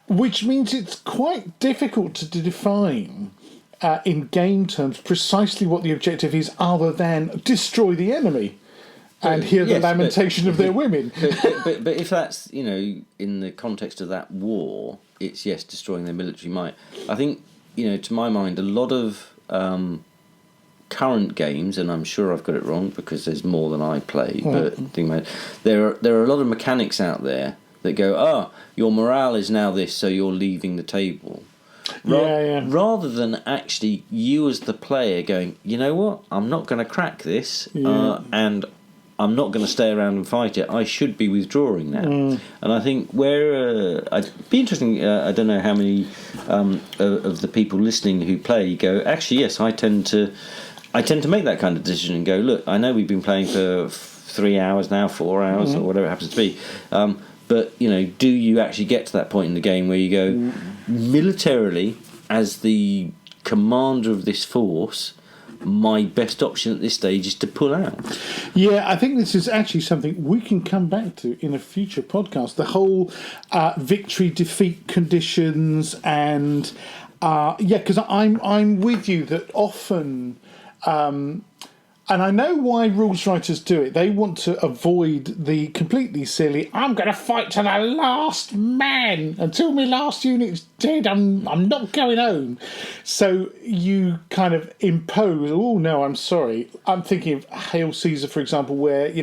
which means it's quite difficult to define in game terms precisely what the objective is other than destroy the enemy and hear the lamentation of their women. But if that's, in the context of that war, it's, destroying their military might. I think, to my mind, a lot of current games, and I'm sure I've got it wrong because there's more than I play, but think about it, there are a lot of mechanics out there that go, your morale is now this, so you're leaving the table. Rather than actually you as the player going, you know what, I'm not going to crack this, and I'm not going to stay around and fight it. I should be withdrawing now. And I think I'd be interesting. I don't know how many of the people listening who play go. Actually, yes, I tend to make that kind of decision and go. Look, I know we've been playing for 3 hours now, 4 hours, or whatever it happens to be. But do you actually get to that point in the game where you go militarily as the commander of this force? My best option at this stage is to pull out. Yeah, I think this is actually something we can come back to in a future podcast. The whole victory-defeat conditions, and because I'm with you that often, and I know why rules writers do it. They want to avoid the completely silly, I'm going to fight to the last man until my last unit's dead. I'm not going home. So you kind of impose, oh, no, I'm sorry. I'm thinking of Hail Caesar, for example, where,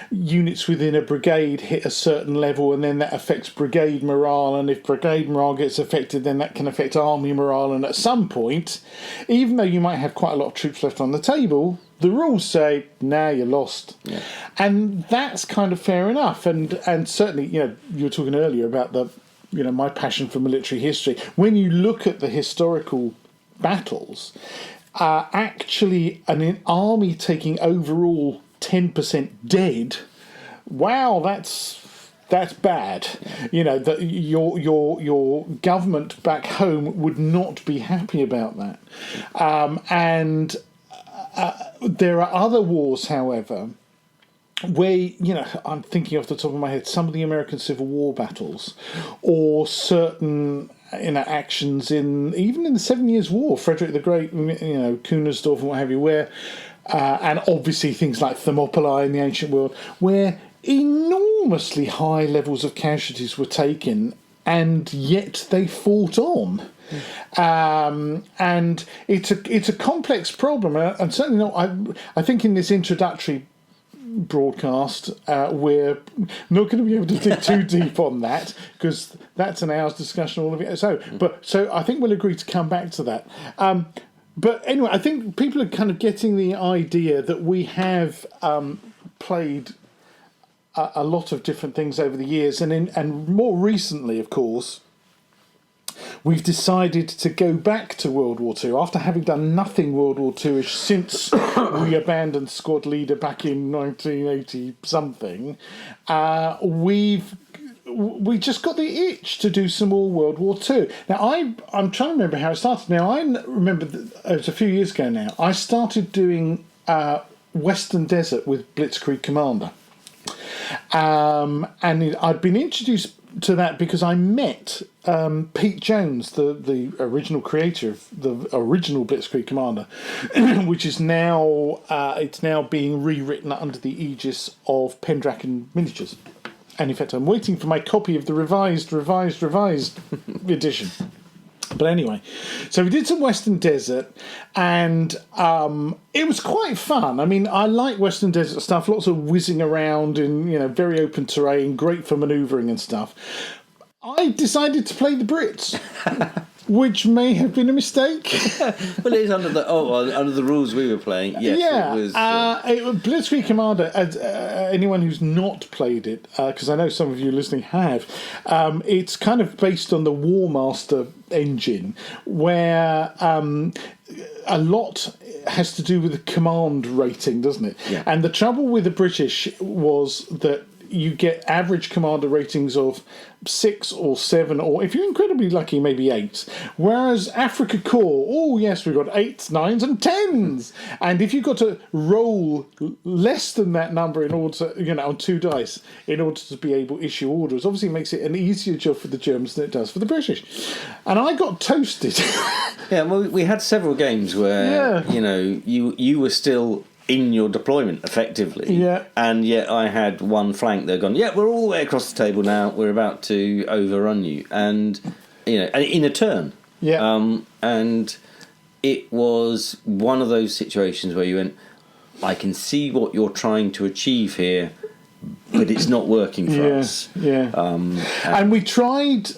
units within a brigade hit a certain level and then that affects brigade morale. And if brigade morale gets affected, then that can affect army morale. And at some point, even though you might have quite a lot of troops left on the table, the rules say, nah, you're lost. Yeah. And that's kind of fair enough. And certainly, you were talking earlier about my passion for military history. When you look at the historical battles, actually an army taking overall 10% dead, wow, that's bad. That your government back home would not be happy about that. And there are other wars, however, where, I'm thinking off the top of my head, some of the American Civil War battles, or certain, actions even in the 7 Years' War, Frederick the Great, Kunersdorf and what have you, where, and obviously things like Thermopylae in the ancient world, where enormously high levels of casualties were taken, and yet they fought on. And it's a complex problem, and certainly not. I think in this introductory broadcast, we're not going to be able to dig too deep on that because that's an hour's discussion all of it. So I think we'll agree to come back to that. But anyway, I think people are kind of getting the idea that we have played a lot of different things over the years, and more recently, of course, we've decided to go back to World War II after having done nothing World War II-ish since we abandoned Squad Leader back in 1980 something. We just got the itch to do some more World War II. Now I'm trying to remember how it started. Now I remember it was a few years ago. Now I started doing Western Desert with Blitzkrieg Commander, and I'd been introduced to that because I met Pete Jones, the original creator of the original Blitzkrieg Commander, which is now being rewritten under the aegis of Pendragon Miniatures. And in fact, I'm waiting for my copy of the revised edition. But anyway, so we did some Western Desert, and it was quite fun. I mean, I like Western Desert stuff, lots of whizzing around in, very open terrain, great for manoeuvring and stuff. I decided to play the Brits, which may have been a mistake. Well, it's under the rules we were playing. Yes, yeah, it was. Blitzkrieg Commander. Anyone who's not played it, because I know some of you listening have, it's kind of based on the War Master engine, where a lot has to do with the command rating, doesn't it? Yeah. And the trouble with the British was that you get average commander ratings of 6 or 7, or if you're incredibly lucky, maybe 8. Whereas Africa Corps, oh yes, we've got 8s, 9s, and 10s. And if you've got to roll less than that number in order to, on 2 dice, in order to be able to issue orders, obviously it makes it an easier job for the Germans than it does for the British. And I got toasted. Yeah, well, we had several games where, you were still in your deployment effectively, and yet I had one flank that had gone, we're all the way across the table now, we're about to overrun you, and in a turn, and it was one of those situations where you went, I can see what you're trying to achieve here, but it's not working for us. And we tried,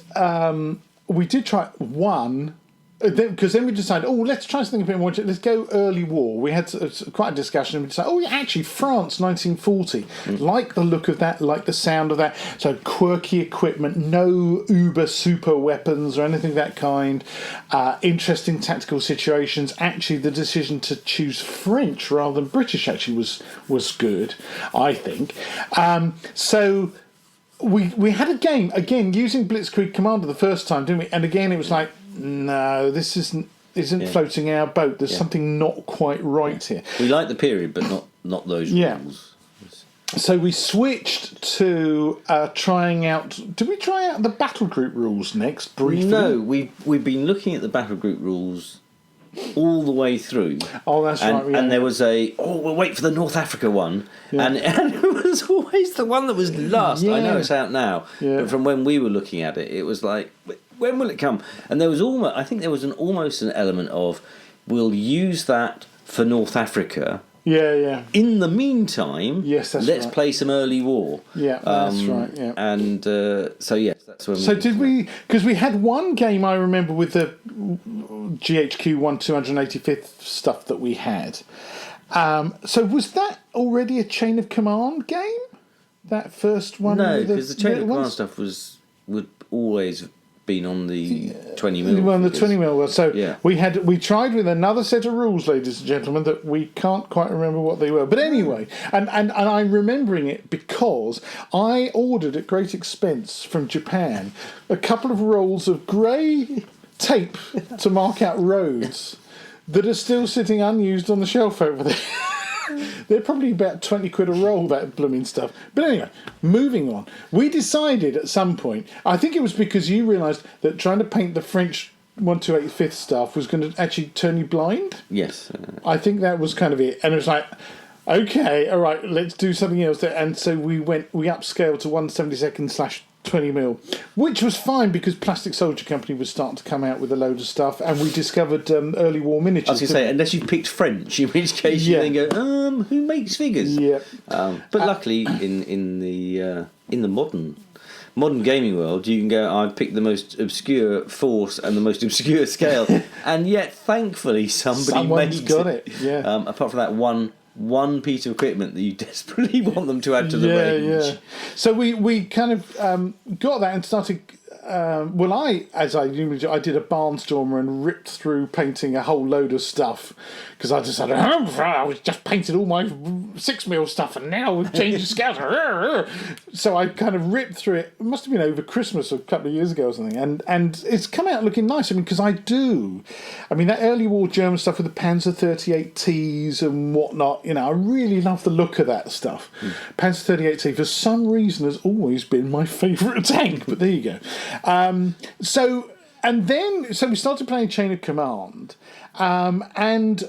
we did try one. Because then we decided, let's try something a bit more. Let's go early war. We had quite a discussion, and we decided, actually, France, 1940. Like the look of that, like the sound of that. So quirky equipment, no uber super weapons or anything of that kind. Interesting tactical situations. Actually, the decision to choose French rather than British actually was good, I think. So we had a game again using Blitzkrieg Commander the first time, didn't we? And again, it was like, no, this isn't floating our boat. There's something not quite right here. We like the period, but not those rules. So we switched to trying out. Did we try out the battle group rules next briefly? No, we've been looking at the battle group rules all the way through. Oh, that's right. And there was we'll wait for the North Africa one, and it was always the one that was last. I know it's out now, but from when we were looking at it, it was like, when will it come? And there was almost an element of, we'll use that for North Africa. In the meantime, let's play some early war. That's right. Yeah. And that's when. So did we? Because we had one game I remember with the GHQ 285th stuff that we had. So was that already a chain of command game? That first one? No, because the chain of command stuff would always been on the 20mm. Well, the 20mm. So we tried with another set of rules, ladies and gentlemen, that we can't quite remember what they were. But anyway, and I'm remembering it because I ordered at great expense from Japan a couple of rolls of grey tape to mark out roads that are still sitting unused on the shelf over there. They're probably about 20 quid a roll, that blooming stuff. But anyway, moving on. We decided at some point, I think it was because you realised that trying to paint the French 1/285 stuff was going to actually turn you blind. Yes. I think that was kind of it. And it was like, okay, all right, let's do something else. And so we upscaled to 1/72 /20mm, which was fine because Plastic Soldier Company was starting to come out with a load of stuff, and we discovered early war miniatures. I was going to say, unless you picked French, in which case you then go, who makes figures? Yeah. But luckily, in the modern gaming world, you can go, I've picked the most obscure force and the most obscure scale, and yet thankfully someone's got it. Yeah. Apart from that one piece of equipment that you desperately want them to add to the range. Yeah. So we kind of got that and started. I did a barnstormer and ripped through painting a whole load of stuff because I decided I was just painted all my 6mm stuff and now we've changed the scales. So I kind of ripped through it. It must have been over Christmas or a couple of years ago or something, and it's come out looking nice. I mean, because that early war German stuff with the Panzer 38Ts and whatnot. I really love the look of that stuff. Panzer 38T for some reason has always been my favourite tank, but there you go. So we started playing Chain of Command, and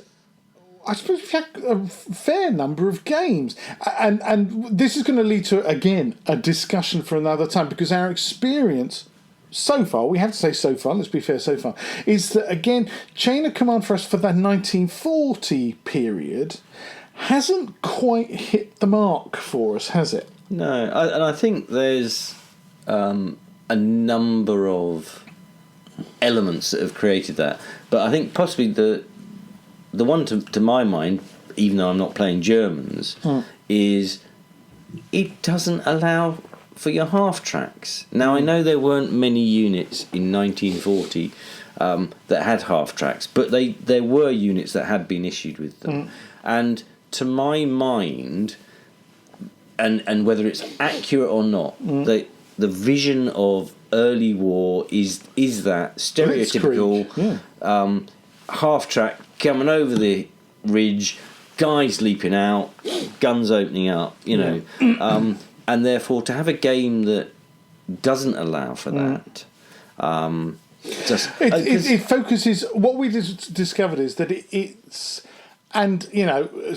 I suppose we've had a fair number of games, and this is going to lead to, again, a discussion for another time, because our experience so far, we have to say so far, let's be fair, so far, is that, again, Chain of Command for us for that 1940 period hasn't quite hit the mark for us, has it? No, and I think there's a number of elements that have created that. But I think possibly the one to my mind, even though I'm not playing Germans, is it doesn't allow for your half tracks. Now I know there weren't many units in 1940 that had half tracks, but there were units that had been issued with them. And to my mind, and whether it's accurate or not, the vision of early war is that stereotypical half track coming over the ridge, guys leaping out, guns opening up, and therefore to have a game that doesn't allow for that. It focuses. What we discovered is that it's. And,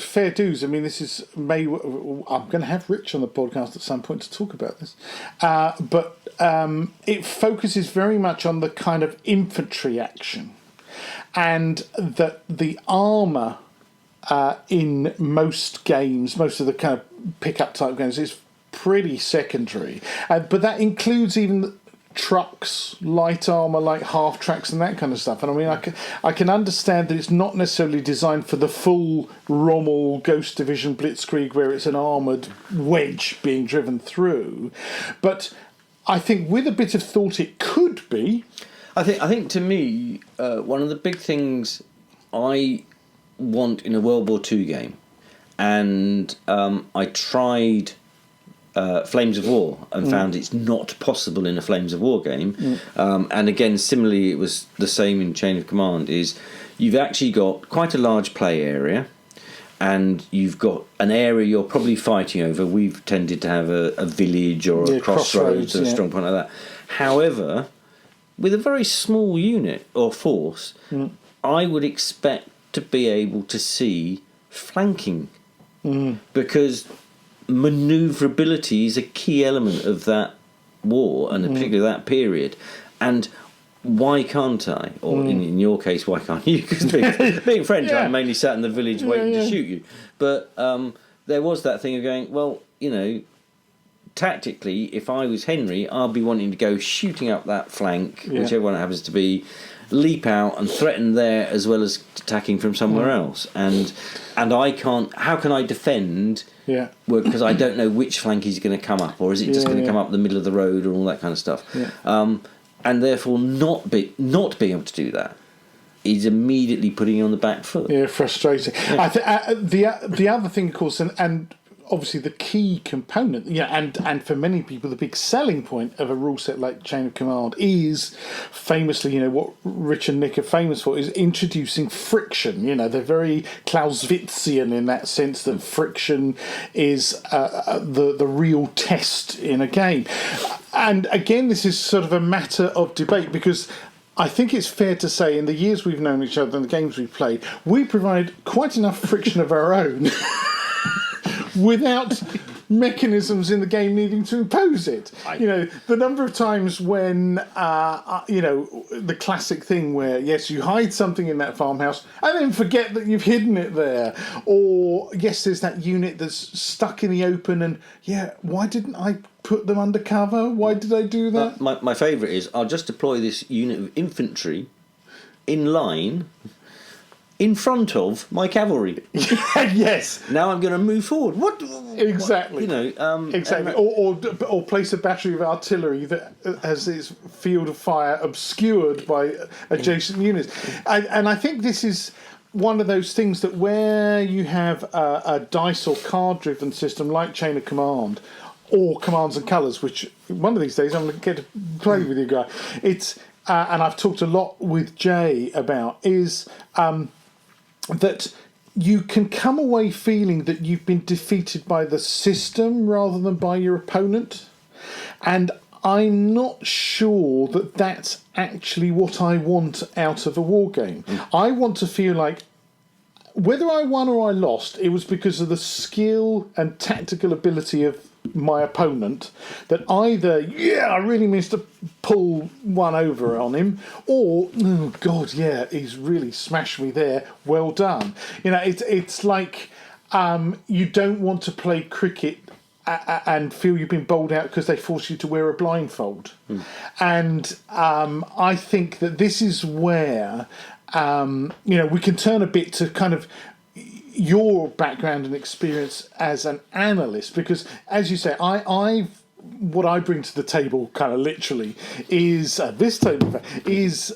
fair dues. I mean, I'm going to have Rich on the podcast at some point to talk about this. But it focuses very much on the kind of infantry action. And that the armour in most games, most of the kind of pickup type games, is pretty secondary. But that includes even trucks, light armour, like half tracks and that kind of stuff. And I mean, I can understand that it's not necessarily designed for the full Rommel Ghost Division Blitzkrieg where it's an armoured wedge being driven through, but I think with a bit of thought it could be. I think to me, one of the big things I want in a World War II game, and I tried Flames of War and found it's not possible in a Flames of War game. And again, similarly, it was the same in Chain of Command, is you've actually got quite a large play area and you've got an area you're probably fighting over. We've tended to have a village or a crossroads or a strong point like that. However, with a very small unit or force, I would expect to be able to see flanking because manoeuvrability is a key element of that war and particularly that period. And why can't I? Or in your case, why can't you? Because being French, I mainly sat in the village waiting to shoot you. But there was that thing of going, well, tactically, if I was Henry, I'd be wanting to go shooting up that flank, whichever one it happens to be, leap out and threaten there as well as attacking from somewhere else. And I can't. How can I defend? Because I don't know which flank he's going to come up, or is it just going to come up the middle of the road, or all that kind of stuff. And therefore, not being able to do that is immediately putting you on the back foot. Yeah, frustrating. I think the other thing, of course, and obviously the key component, and for many people the big selling point of a rule set like Chain of Command is famously, what Rich and Nick are famous for is introducing friction. They're very Clausewitzian in that sense that friction is the real test in a game. And again, this is sort of a matter of debate because I think it's fair to say in the years we've known each other and the games we've played, we provide quite enough friction of our own without mechanisms in the game needing to impose it. The number of times when, the classic thing where, yes, you hide something in that farmhouse and then forget that you've hidden it there. Or, yes, there's that unit that's stuck in the open and, why didn't I put them under cover? Why did I do that? My favourite is, I'll just deploy this unit of infantry in line in front of my cavalry. Yes. Now I'm going to move forward. What? Exactly. Exactly. Or place a battery of artillery that has its field of fire obscured by adjacent units. And I think this is one of those things that where you have a dice or card-driven system like Chain of Command or Commands and Colours, which one of these days I'm going to get to play with you, Guy. It's and I've talked a lot with Jay about is that you can come away feeling that you've been defeated by the system rather than by your opponent. And I'm not sure that that's actually what I want out of a war game. I want to feel like whether I won or I lost, it was because of the skill and tactical ability of my opponent that either, I really managed to pull one over on him, or, oh God, he's really smashed me there, well done. It's like you don't want to play cricket and feel you've been bowled out because they force you to wear a blindfold. And I think that this is where, we can turn a bit to kind of your background and experience as an analyst, because as you say, what I bring to the table, kind of literally, is this table is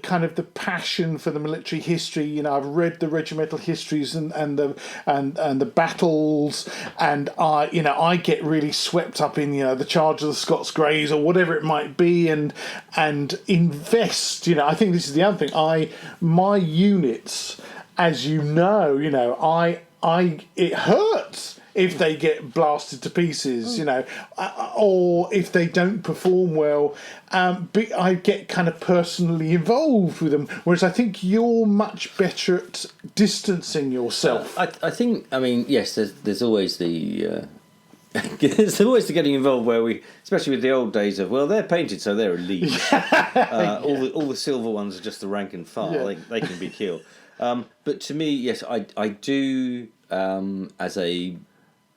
kind of the passion for the military history. I've read the regimental histories and the battles, and I get really swept up in the charge of the Scots Greys or whatever it might be, and invest. I think this is the other thing. My units, as you know, it hurts if they get blasted to pieces, or if they don't perform well. But I get kind of personally involved with them, whereas I think you're much better at distancing yourself. I think, yes, there's always the... there's always the getting involved where we, especially with the old days of, they're painted so they're elite. All the silver ones are just the rank and file. Yeah. They can be killed. But to me, yes, I do, as a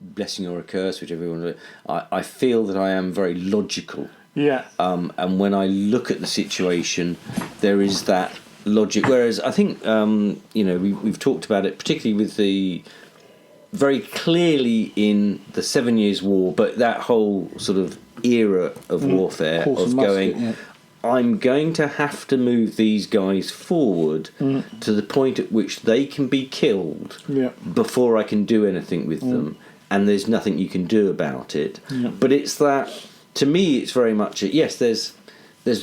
blessing or a curse, whichever you want to do, I feel that I am very logical. Yeah. And when I look at the situation, there is that logic. Whereas I think, we've talked about it, particularly with the very clearly in the 7 Years' War, but that whole sort of era of warfare of going, I'm going to have to move these guys forward to the point at which they can be killed before I can do anything with them, and there's nothing you can do about it. But it's that, to me, it's very much there's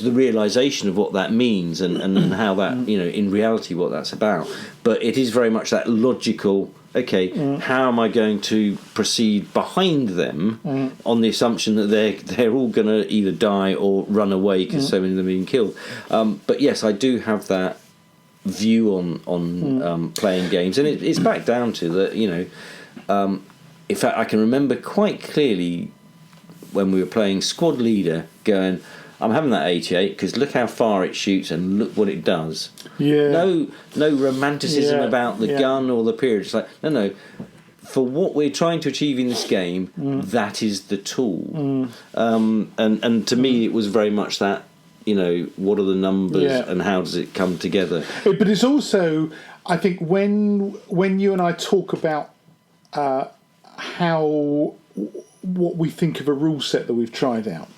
the realisation of what that means and how that, in reality what that's about. But it is very much that logical, how am I going to proceed behind them on the assumption that they're all going to either die or run away because so many of them are being killed. But yes, I do have that view on playing games, and it's back down to that, in fact, I can remember quite clearly when we were playing Squad Leader going, I'm having that 88 because look how far it shoots and look what it does. Yeah. No romanticism about the gun or the period. It's like, no. For what we're trying to achieve in this game, that is the tool. And to me, it was very much that, what are the numbers and how does it come together? But it's also, I think, when you and I talk about what we think of a rule set that we've tried out,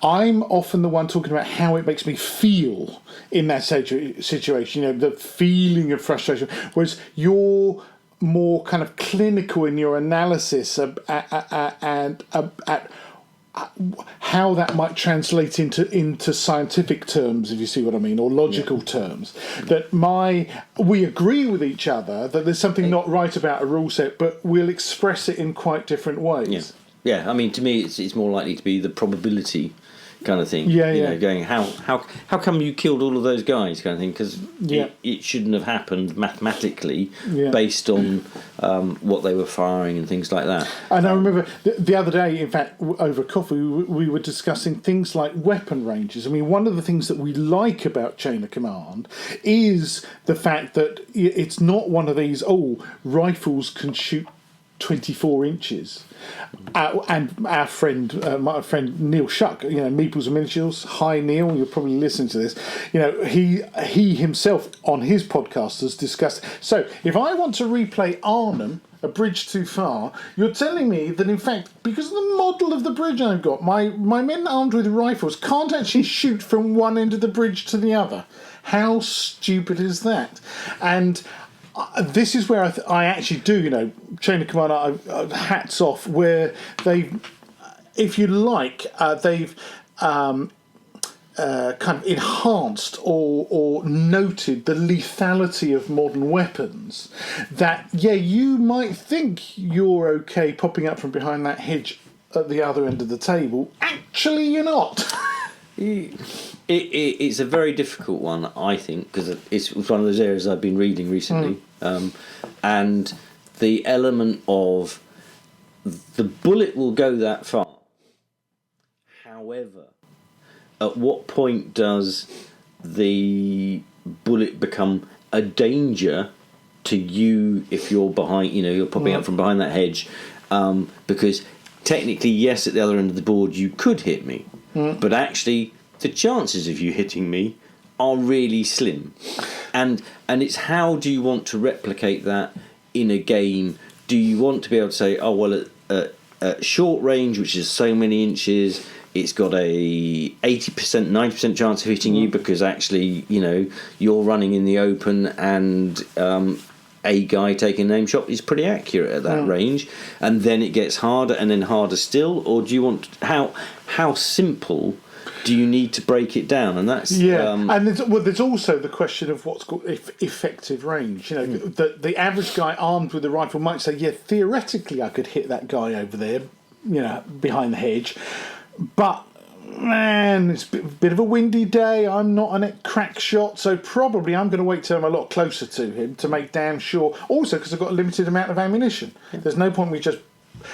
I'm often the one talking about how it makes me feel in that situation, the feeling of frustration, whereas you're more kind of clinical in your analysis and at how that might translate into scientific terms, if you see what I mean, or logical terms. That we agree with each other that there's something not right about a rule set, but we'll express it in quite different ways. Yeah, to me, it's more likely to be the probability kind of thing. Going how come you killed all of those guys kind of thing, because it shouldn't have happened mathematically based on what they were firing and things like that. And I remember the other day, in fact, over coffee, we were discussing things like weapon ranges. One of the things that we like about Chain of Command is the fact that it's not one of these, rifles can shoot 24 inches. And my friend Neil Shuck, Meeples and Miniatures. Hi Neil, you'll probably listen to this. He himself on his podcast has discussed. So if I want to replay Arnhem, A Bridge Too Far, you're telling me that in fact, because of the model of the bridge I've got, my men armed with rifles can't actually shoot from one end of the bridge to the other. How stupid is that? And this is where I actually do, Chain of Command, hats off, where they've, if you like, they've kind of enhanced or noted the lethality of modern weapons. That, you might think you're okay popping up from behind that hedge at the other end of the table. Actually, you're not. It's a very difficult one, I think, because it's one of those areas I've been reading recently. And the element of the bullet will go that far. However, at what point does the bullet become a danger to you if you're behind, you're popping up from behind that hedge? Because technically, yes, at the other end of the board you could hit me, but actually the chances of you hitting me are really slim. And it's how do you want to replicate that in a game? Do you want to be able to say, oh, well, at short range, which is so many inches, it's got a 80%, 90% chance of hitting you because actually, you're running in the open and a guy taking an aim shot is pretty accurate at that range, and then it gets harder and then harder still? Or do you want how simple do you need to break it down? And that's and there's also the question of what's called effective range. The average guy armed with a rifle might say, yeah, theoretically I could hit that guy over there, behind the hedge, but man, it's a bit of a windy day. I'm not a crack shot, so probably I'm going to wait till I'm a lot closer to him to make damn sure. Also, because I've got a limited amount of ammunition. There's no point me just.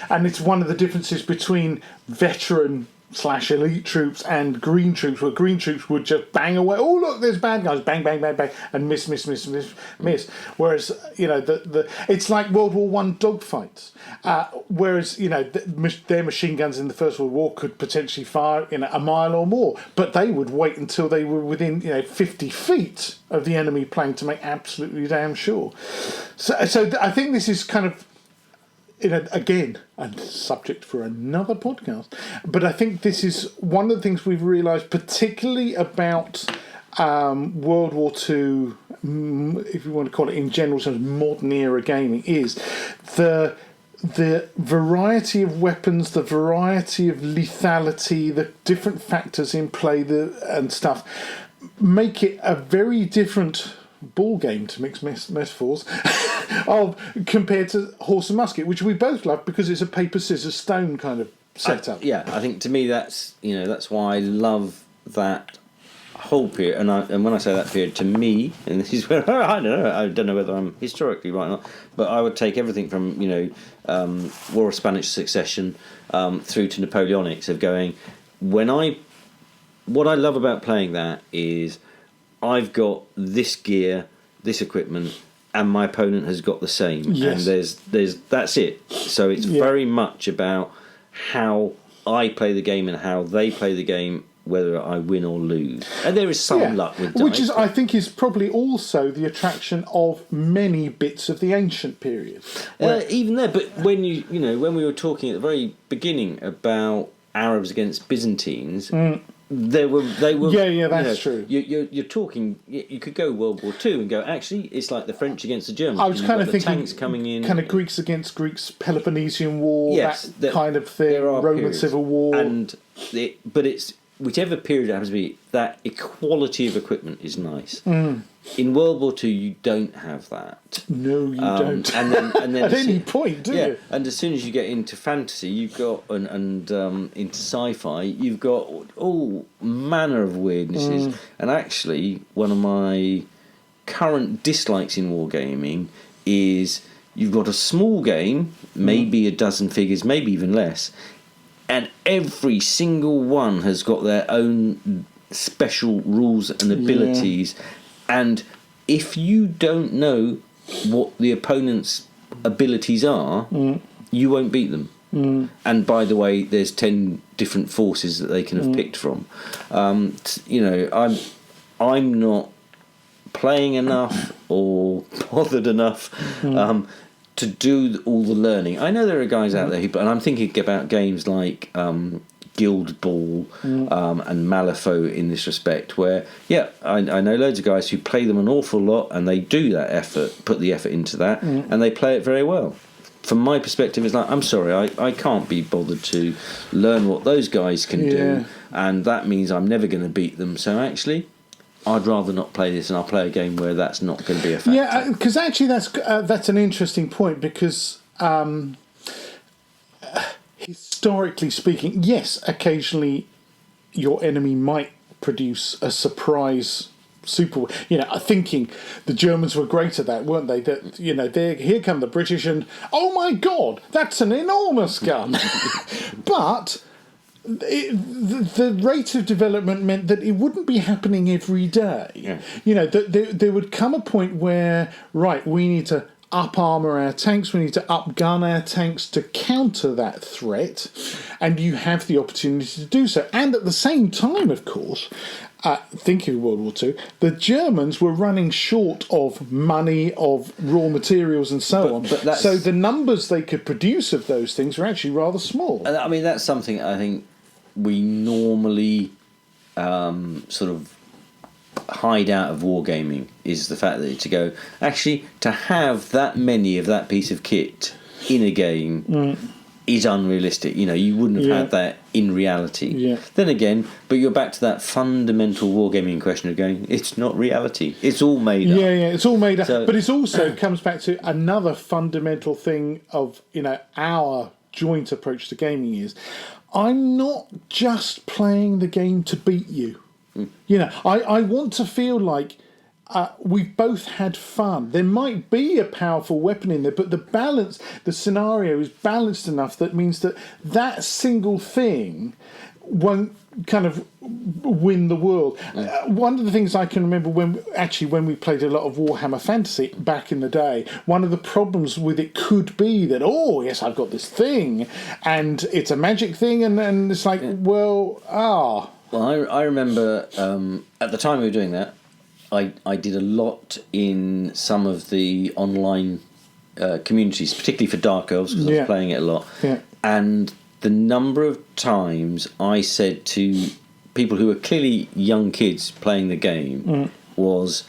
And it's one of the differences between veteran/elite troops and green troops, where green troops would just bang away. Oh, look, there's bad guys, bang, bang, bang, bang, and miss. Whereas, it's like World War I dogfights. Whereas, their machine guns in the First World War could potentially fire a mile or more, but they would wait until they were within 50 feet of the enemy plane to make absolutely damn sure. So I think this is kind of, again, a subject for another podcast, but I think this is one of the things we've realised, particularly about World War II, if you want to call it in general terms, modern era gaming, is the variety of weapons, the variety of lethality, the different factors in play, and stuff, make it a very different ball game, to mix metaphors, compared to horse and musket, which we both love because it's a paper scissors stone kind of setup. I think to me that's why I love that whole period. And when I say that period, to me, and this is where I don't know whether I'm historically right or not, but I would take everything from War of Spanish Succession through to Napoleonics, of going, what I love about playing that is I've got this gear, this equipment, and my opponent has got the same. Yes. And that's it. So it's very much about how I play the game and how they play the game, whether I win or lose. And there is some luck with dice. Which I think is probably also the attraction of many bits of the ancient period. Even there, but when when we were talking at the very beginning about Arabs against Byzantines, they were that's true. You're talking. You could go World War II and go, actually, it's like the French against the Germans. I was kind of thinking tanks coming in, kind of Greeks against Greeks, Peloponnesian War, that kind of thing, Roman periods. Civil War, but it's whichever period it happens to be. That equality of equipment is nice. In World War II, you don't have that. No, you don't. And then at any point, do you? And as soon as you get into fantasy, you've got and into sci-fi, you've got all manner of weirdnesses. And actually, one of my current dislikes in wargaming is you've got a small game, maybe a dozen figures, maybe even less, and every single one has got their own special rules and abilities. And if you don't know what the opponent's abilities are, you won't beat them. And by the way, there's 10 different forces that they can have picked from. I'm not playing enough or bothered enough to do all the learning. I know there are guys out there who, and I'm thinking about games like Guild Ball and Malifaux in this respect, where I know loads of guys who play them an awful lot, and they do that effort, put the effort into that, and they play it very well. From my perspective, it's like, I'm sorry, I can't be bothered to learn what those guys can do, and that means I'm never going to beat them. So actually, I'd rather not play this, and I'll play a game where that's not going to be a factor. Yeah, because actually that's an interesting point, because historically speaking, yes, occasionally your enemy might produce a surprise super, thinking the Germans were great at that, weren't they? That, here come the British and, oh my God, that's an enormous gun. But the rate of development meant that it wouldn't be happening every day. Yeah. That there would come a point where, right, we need to up armour our tanks, we need to up gun our tanks to counter that threat, and you have the opportunity to do so. And at the same time, of course, thinking of World War II, the Germans were running short of money, of raw materials and so on. So the numbers they could produce of those things were actually rather small. I mean, that's something I think we normally sort of hide out of wargaming, is the fact that to have that many of that piece of kit in a game is unrealistic. You wouldn't have had that in reality. Yeah. Then again, but you're back to that fundamental wargaming question of going, it's not reality. It's all made up. Yeah, it's all made up. So, but it also comes back to another fundamental thing of, our joint approach to gaming is, I'm not just playing the game to beat you. I want to feel like we've both had fun. There might be a powerful weapon in there, but the scenario is balanced enough that means that single thing won't kind of win the world. One of the things I can remember when we played a lot of Warhammer Fantasy back in the day, one of the problems with it could be that, oh yes, I've got this thing and it's a magic thing, and it's like, Well, I remember at the time we were doing that, I did a lot in some of the online communities, particularly for Dark Elves, because I was playing it a lot. Yeah. And the number of times I said to people who were clearly young kids playing the game was,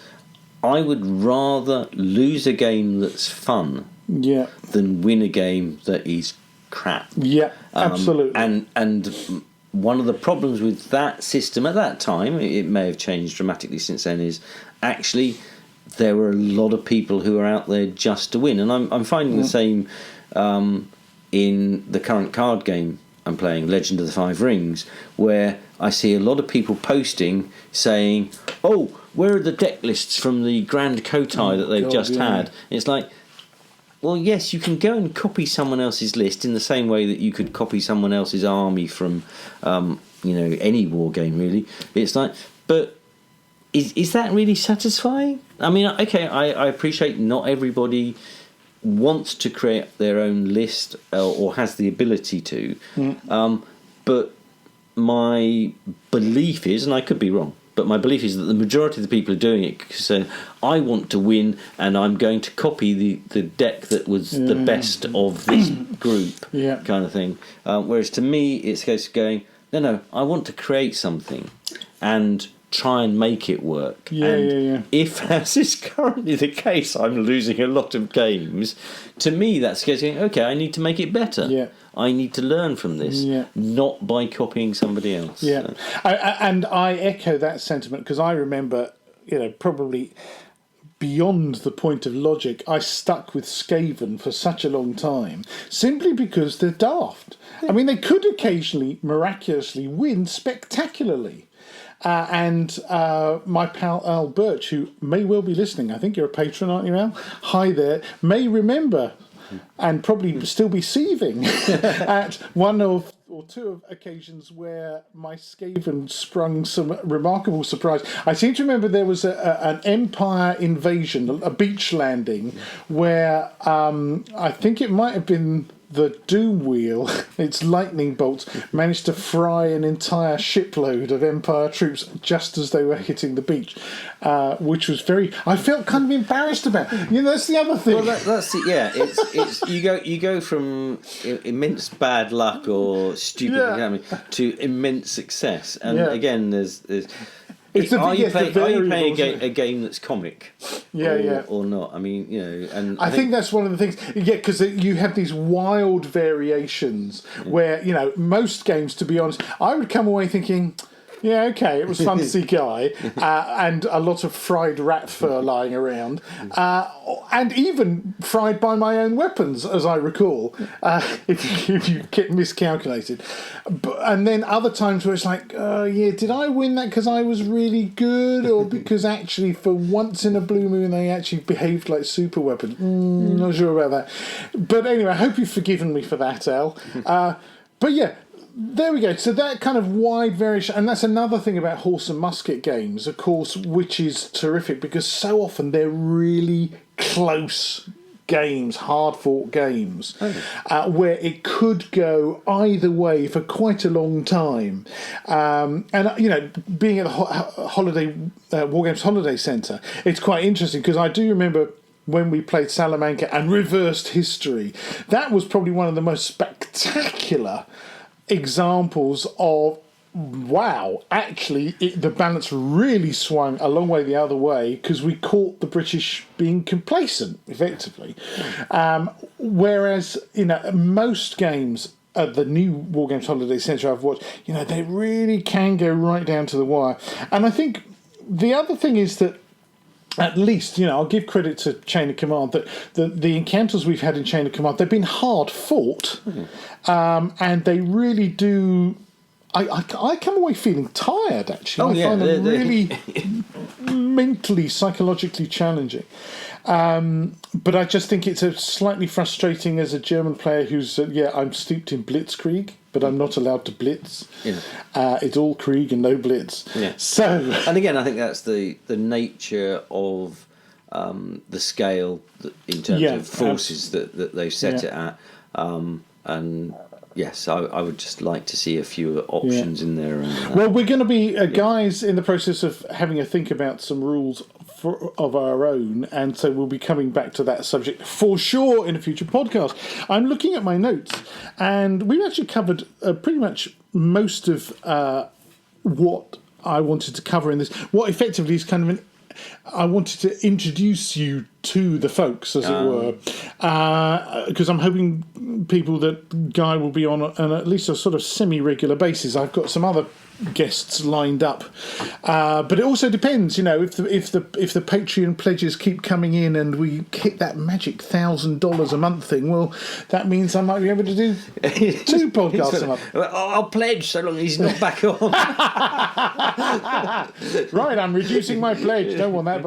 I would rather lose a game that's fun than win a game that is crap. Yeah, absolutely. And one of the problems with that system at that time, it may have changed dramatically since then, is actually there were a lot of people who are out there just to win. And I'm finding the same in the current card game I'm playing, Legend of the Five Rings, where I see a lot of people posting saying, oh, where are the deck lists from the Grand Kotai that they've just had? It's like, well, yes, you can go and copy someone else's list in the same way that you could copy someone else's army from, any war game, really. It's like, but is that really satisfying? I mean, okay, I appreciate not everybody wants to create their own list or has the ability to, but my belief is, and I could be wrong, but my belief is that the majority of the people are doing it because I want to win and I'm going to copy the deck that was the best of this group, kind of thing. Whereas to me, it's a case of going, no, I want to create something and try and make it work. If, as is currently the case, I'm losing a lot of games, to me that's going, okay, I need to make it better. I need to learn from this, not by copying somebody else. So. And I echo that sentiment because I remember, probably beyond the point of logic, I stuck with Skaven for such a long time simply because they're daft. I mean, they could occasionally miraculously win spectacularly. And my pal Al Birch, who may well be listening, I think you're a patron, aren't you, Al? Hi there, may remember and probably still be seething at one or two of occasions where my Skaven sprung some remarkable surprise. I seem to remember there was an Empire invasion, a beach landing, where I think it might have been the Doom Wheel, its lightning bolts, managed to fry an entire shipload of Empire troops just as they were hitting the beach, which was I felt kind of embarrassed about. That's the other thing. Well, that's it. Yeah, it's you go from immense bad luck or stupid to immense success, and again, there's. Are you playing a game that's comic? Or not? I mean, and I think that's one of the things. Because you have these wild variations where most games, to be honest, I would come away thinking, Yeah, okay, it was fun to see Guy, and a lot of fried rat fur lying around, and even fried by my own weapons, as I recall, if you get miscalculated. And then other times where it's like, yeah, did I win that because I was really good, or because actually for once in a blue moon they actually behaved like super weapons? Not sure about that. But anyway, I hope you've forgiven me for that, Al. But yeah, there we go. So that kind of wide variation, and that's another thing about horse and musket games, of course, which is terrific because so often they're really close games, hard-fought games, where it could go either way for quite a long time. And, you know, being at the Wargames Holiday Centre, it's quite interesting because I do remember when we played Salamanca and Reversed History. That was probably one of the most spectacular examples of, wow, actually the balance really swung a long way the other way because we caught the British being complacent, effectively. Whereas, you know, most games at the new Wargames Holiday Centre I've watched, you know, they really can go right down to the wire. And I think the other thing is that at least, you know, I'll give credit to Chain of Command that the encounters we've had in Chain of Command, they've been hard fought, and they really do. I come away feeling tired. Actually, I find them really mentally, psychologically challenging. But I just think it's a slightly frustrating as a German player who's I'm steeped in blitzkrieg, but I'm not allowed to blitz. Yeah. It's all Krieg and no blitz. Yeah. So, and again, I think that's the nature of the scale in terms of forces that they've set it at. And yes, I would just like to see a few options in there. Well, we're going to be guys in the process of having a think about some rules of our own, and so we'll be coming back to that subject for sure in a future podcast. I'm looking at my notes, and we've actually covered pretty much most of what I wanted to cover in this. What effectively is kind of I wanted to introduce you to the folks, as it were, because I'm hoping people that Guy will be on at least a sort of semi-regular basis. I've got some other guests lined up, but it also depends, you know, if the Patreon pledges keep coming in and we hit that magic $1,000 a month thing, well, that means I might be able to do 2 podcasts a month. I'll pledge so long as he's not back on. Right, I'm reducing my pledge. Don't want that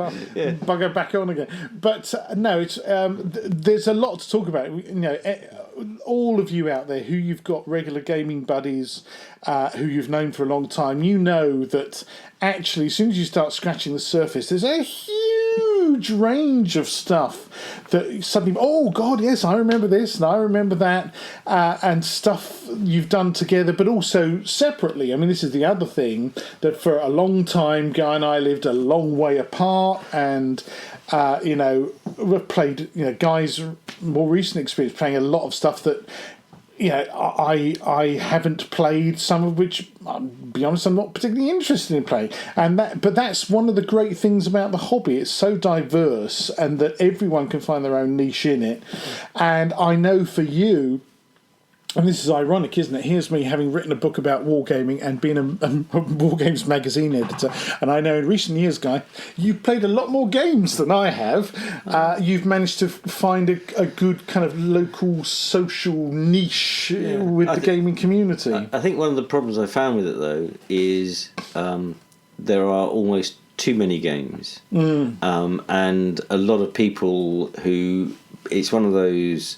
bugger back on again. But no, it's there's a lot to talk about. You know, all of you out there who you've got regular gaming buddies who you've known for a long time, you know that actually as soon as you start scratching the surface, there's a huge range of stuff that suddenly, oh God, yes, I remember this and I remember that, and stuff you've done together, but also separately. I mean, this is the other thing, that for a long time, Guy and I lived a long way apart, and you know, we've played, you know, Guy's more recent experience playing a lot of stuff that, you know, I haven't played, some of which, I'll be honest, I'm not particularly interested in playing. But that's one of the great things about the hobby. It's so diverse, and that everyone can find their own niche in it. And I know for you, and this is ironic, isn't it? Here's me having written a book about wargaming and being a Wargames magazine editor. And I know in recent years, Guy, you've played a lot more games than I have. You've managed to find a good kind of local social niche with the gaming community. I think one of the problems I found with it, though, is there are almost too many games. And a lot of people who... It's one of those...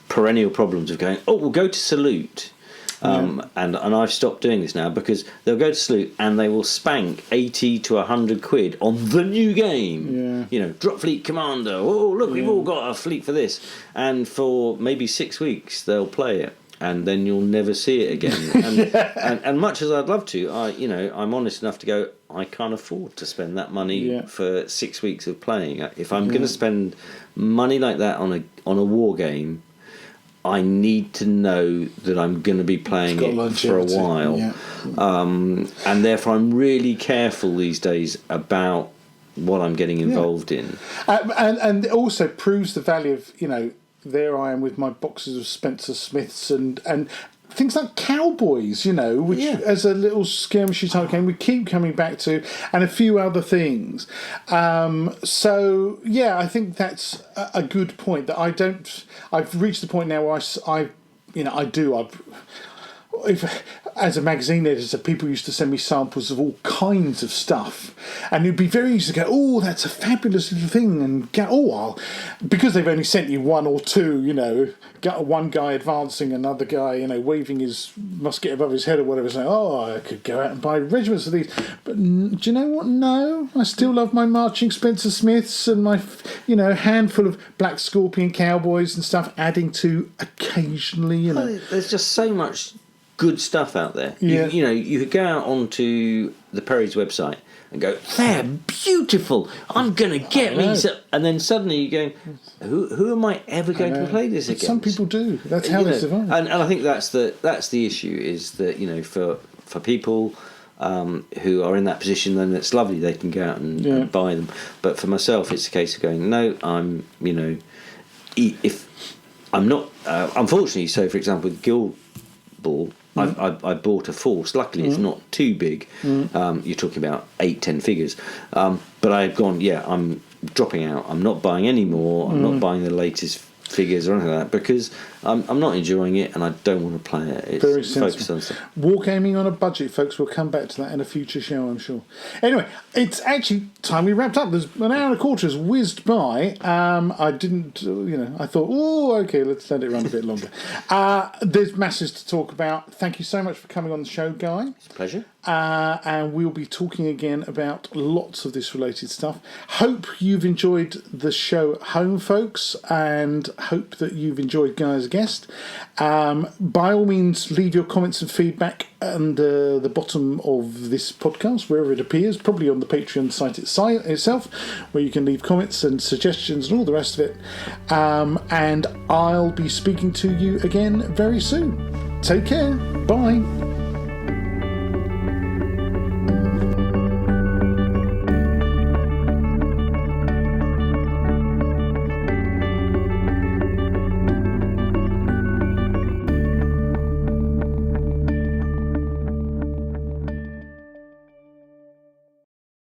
perennial problems of going, we'll go to Salute, and I've stopped doing this now because they'll go to Salute and they will spank 80 to 100 quid on the new game. You know, Drop Fleet Commander. Oh, look, we've all got a fleet for this, and for maybe 6 weeks they'll play it, and then you'll never see it again. And much as I'd love to, I'm honest enough to go, I can't afford to spend that money for 6 weeks of playing. If I'm going to spend money like that on a war game, I need to know that I'm going to be playing it for a while. And therefore I'm really careful these days about what I'm getting involved in. And it also proves the value of, you know, there I am with my boxes of Spencer Smiths and things like Cowboys, which as a little skirmishy type game we keep coming back to, and a few other things. So yeah, I think that's a good point. That I've reached the point now where as a magazine editor, people used to send me samples of all kinds of stuff, and it'd be very easy to go, "Oh, that's a fabulous little thing," and go, because they've only sent you one or two, got one guy advancing, another guy, waving his musket above his head or whatever, saying, "Oh, I could go out and buy regiments of these." But do you know what? No, I still love my marching Spencer Smiths and my, handful of Black Scorpion Cowboys and stuff, adding to occasionally, Well, there's just so much good stuff out there. Yeah. You could go out onto the Perry's website and go, "They're beautiful. I'm going to get me some," and then suddenly you're going, "Who am I ever going to play this against?" Some people do. That's how they survive. And I think that's the issue, is that for people who are in that position, then it's lovely, they can go out and buy them. But for myself, it's a case of going, no, I'm if I'm not unfortunately. So for example, with Guild Ball, I bought a force. Luckily, it's not too big. You're talking about 8-10 figures. But I've gone, I'm dropping out. I'm not buying any more. I'm not buying the latest figures or anything like that, because I'm not enjoying it and I don't want to play it. It's very focused sensible. on stuff. Wargaming on a budget, folks. We'll come back to that in a future show, I'm sure. Anyway, it's actually time we wrapped up. There's an hour and a quarter has whizzed by. I didn't, I thought, okay, let's let it run a bit longer. There's masses to talk about. Thank you so much for coming on the show, Guy. It's a pleasure. And we'll be talking again about lots of this related stuff. Hope you've enjoyed the show at home, folks, and hope that you've enjoyed Guy as a guest. By all means, leave your comments and feedback under the bottom of this podcast, wherever it appears, probably on the Patreon site itself, where you can leave comments and suggestions and all the rest of it. And I'll be speaking to you again very soon. Take care. Bye.